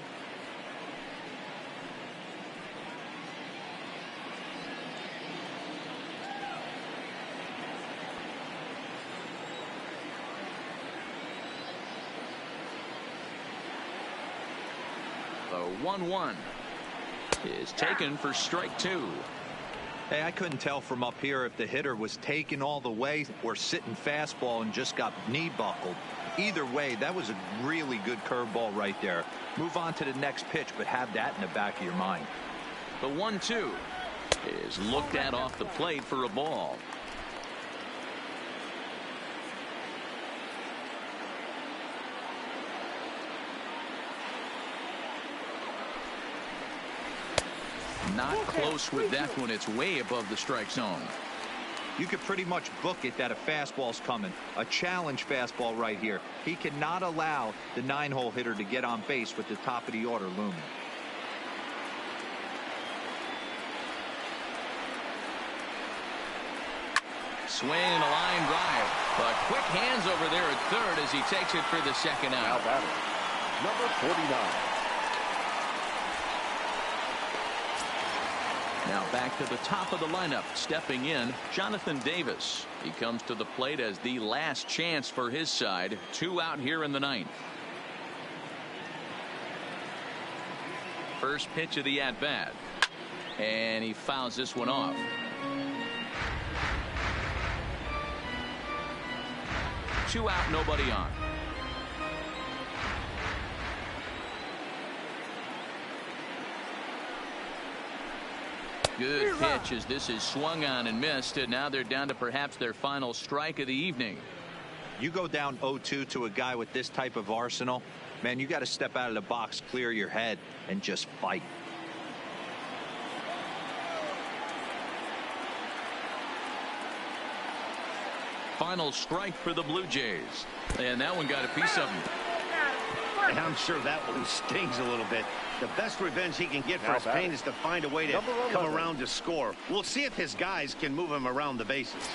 The 1-1 is taken for strike 2. Hey, I couldn't tell from up here if the hitter was taken all the way or sitting fastball and just got knee buckled. Either way, that was a really good curveball right there. Move on to the next pitch, but have that in the back of your mind. The 1-2 is looked at off the plate for a ball. Not close with that one. It's way above the strike zone. You could pretty much book it that a fastball's coming. A challenge fastball right here. He cannot allow the 9-hole hitter to get on base with the top of the order looming. Swing and a line drive. But quick hands over there at third as he takes it for the second out. Now batting, number 49. Now back to the top of the lineup. Stepping in, Jonathan Davis. He comes to the plate as the last chance for his side. 2 out here in the 9th. First pitch of the at-bat. And he fouls this one off. Two out, nobody on. Good pitch as this is swung on and missed, and now they're down to perhaps their final strike of the evening. You go down 0-2 to a guy with this type of arsenal, man, you got to step out of the box, clear your head, and just fight. Final strike for the Blue Jays, and that one got a piece of him. And I'm sure that one stings a little bit. The best revenge he can get for his pain is to find a way to come around to score. We'll see if his guys can move him around the bases.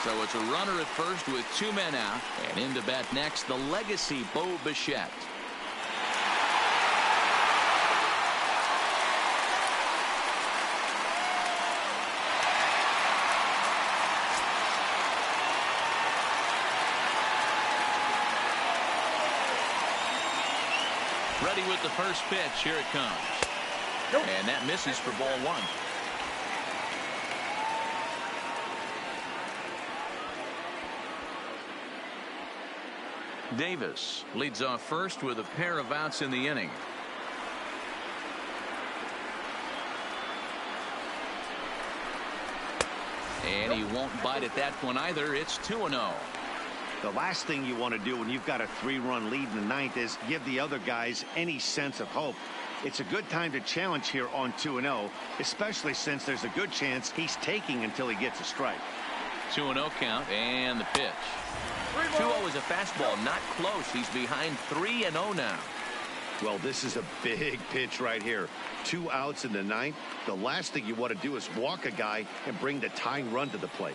So it's a runner at first with 2 men out, and in to bat next, the legacy Bo Bichette. Ready with the first pitch. Here it comes. And that misses for ball 1. Davis leads off first with a pair of outs in the inning. And he won't bite at that one either. It's 2-0. The last thing you want to do when you've got a 3-run lead in the 9th is give the other guys any sense of hope. It's a good time to challenge here on 2-0, especially since there's a good chance he's taking until he gets a strike. 2-0 count, and the pitch. 2-0 is a fastball, not close. He's behind 3-0 now. Well, this is a big pitch right here. 2 outs in the 9th. The last thing you want to do is walk a guy and bring the tying run to the plate.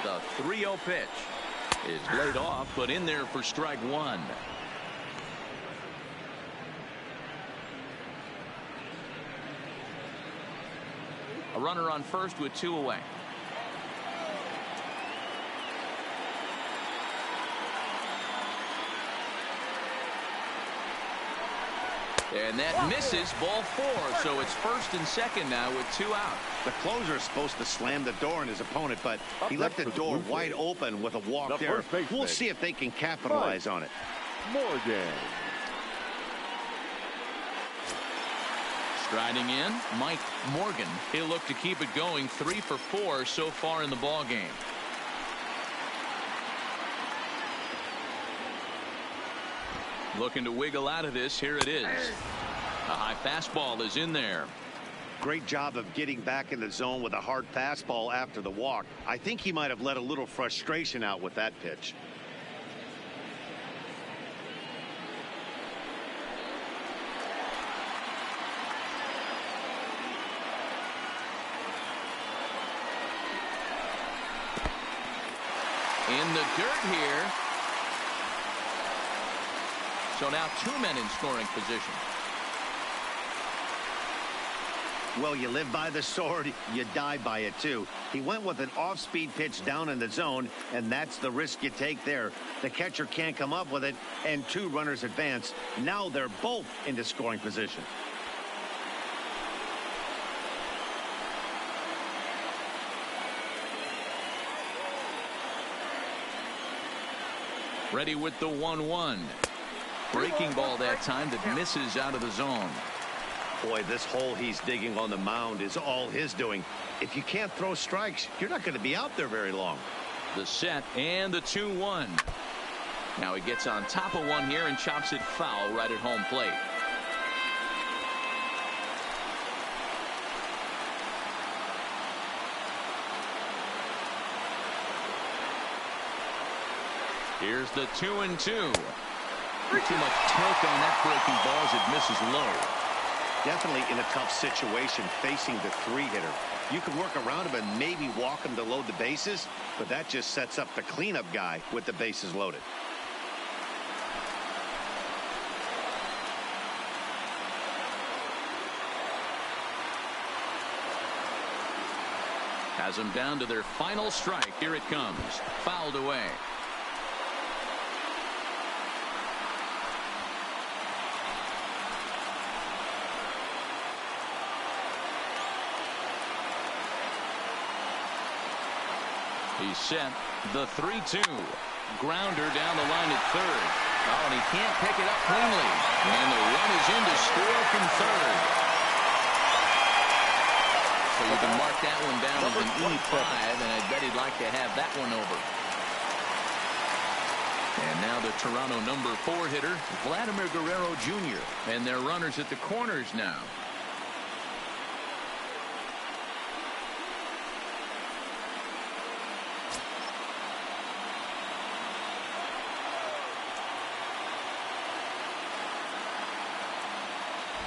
The 3-0 pitch is laid off, but in there for strike one. A runner on first with 2 away. And that misses, ball 4. So it's first and second now with 2 out. The closer is supposed to slam the door on his opponent, but he left the door wide open with a walk there. We'll see if they can capitalize on it. Morgan. Striding in, Mike Morgan. He'll look to keep it going. 3 for 4 so far in the ball game. Looking to wiggle out of this. Here it is. A high fastball is in there. Great job of getting back in the zone with a hard fastball after the walk. I think he might have let a little frustration out with that pitch. In the dirt here. So now 2 men in scoring position. Well, you live by the sword, you die by it too. He went with an off-speed pitch down in the zone, and that's the risk you take there. The catcher can't come up with it, and 2 runners advance. Now they're both into scoring position. Ready with the 1-1. Breaking ball that time that misses out of the zone. Boy, this hole he's digging on the mound is all his doing. If you can't throw strikes, you're not going to be out there very long. The set and the 2-1. Now he gets on top of one here and chops it foul right at home plate. Here's the 2-2. Too much torque on that breaking ball as it misses low. Definitely in a tough situation facing the 3-hitter. You can work around him and maybe walk him to load the bases, but that just sets up the cleanup guy with the bases loaded. Has them down to their final strike. Here it comes. Fouled away. He's set. The 3-2. Grounder down the line at third. Oh, and he can't pick it up cleanly. And the run is in to score from third. So you can mark that one down as an E5, and I bet he'd like to have that one over. And now the Toronto number 4 hitter, Vladimir Guerrero Jr. And their runners at the corners now.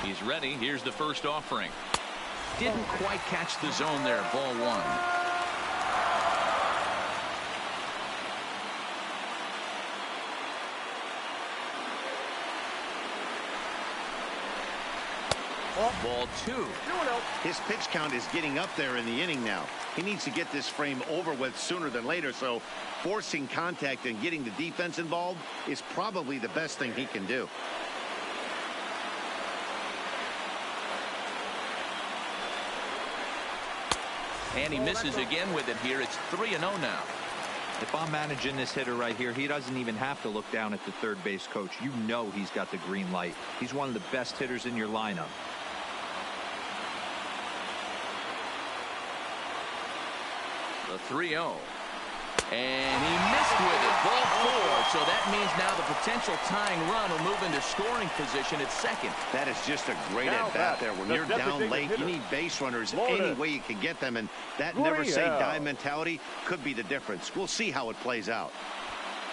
He's ready. Here's the first offering. Didn't quite catch the zone there. Ball 1. Ball 2. His pitch count is getting up there in the inning now. He needs to get this frame over with sooner than later, so forcing contact and getting the defense involved is probably the best thing he can do. And he misses again with it here. It's 3-0 now. If I'm managing this hitter right here, he doesn't even have to look down at the third base coach. You know he's got the green light. He's one of the best hitters in your lineup. The 3-0. And he missed with it. Ball 4. So that means now the potential tying run will move into scoring position at second. That is just a great at-bat there. When you're down late, you need base runners any way you can get them. And that never-say-die mentality could be the difference. We'll see how it plays out.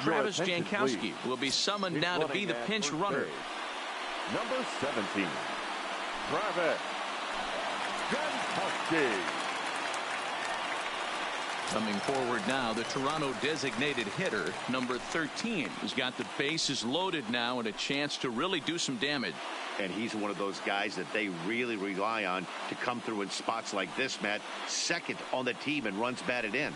Travis Jankowski will be summoned now to be the pinch runner. Number 17, Travis Jankowski. Coming forward now, the Toronto designated hitter, number 13, who's got the bases loaded now and a chance to really do some damage. And he's one of those guys that they really rely on to come through in spots like this, Matt. Second on the team and runs batted in.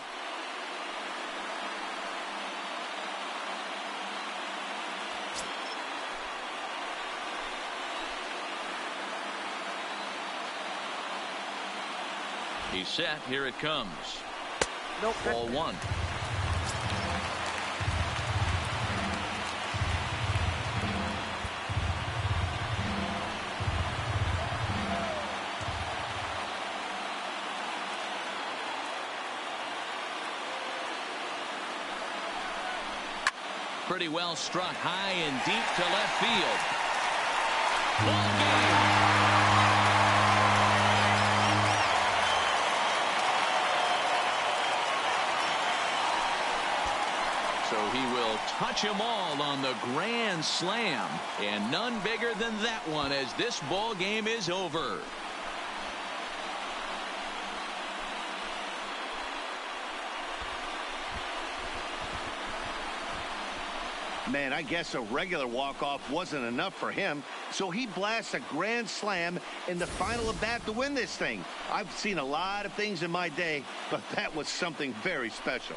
He's set. Here it comes. Nope. Ball one. Pretty well struck high and deep to left field. Ball game. So he will touch them all on the grand slam, and none bigger than that one as this ball game is over. Man, I guess a regular walk-off wasn't enough for him, so he blasts a grand slam in the final at bat to win this thing. I've seen a lot of things in my day, but that was something very special.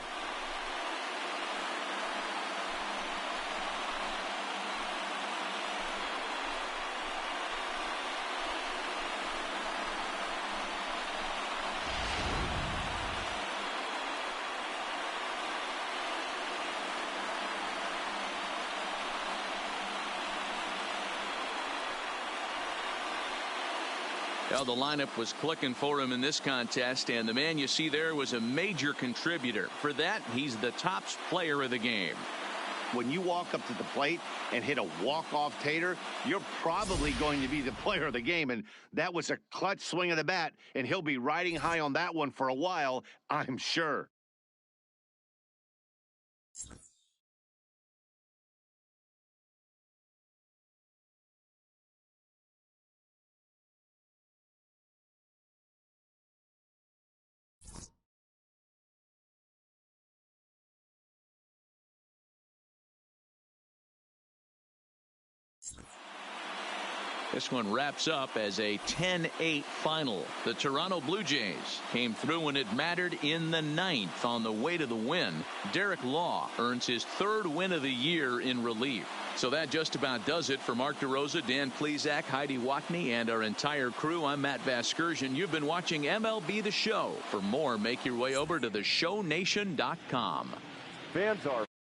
Well, the lineup was clicking for him in this contest, and the man you see there was a major contributor. For that, he's the top player of the game. When you walk up to the plate and hit a walk-off tater, you're probably going to be the player of the game, and that was a clutch swing of the bat, and he'll be riding high on that one for a while, I'm sure. This one wraps up as a 10-8 final. The Toronto Blue Jays came through when it mattered in the ninth on the way to the win. Derek Law earns his third win of the year in relief. So that just about does it for Mark DeRosa, Dan Plesac, Heidi Watney, and our entire crew. I'm Matt Vasgersian. You've been watching MLB The Show. For more, make your way over to theshownation.com. Fans are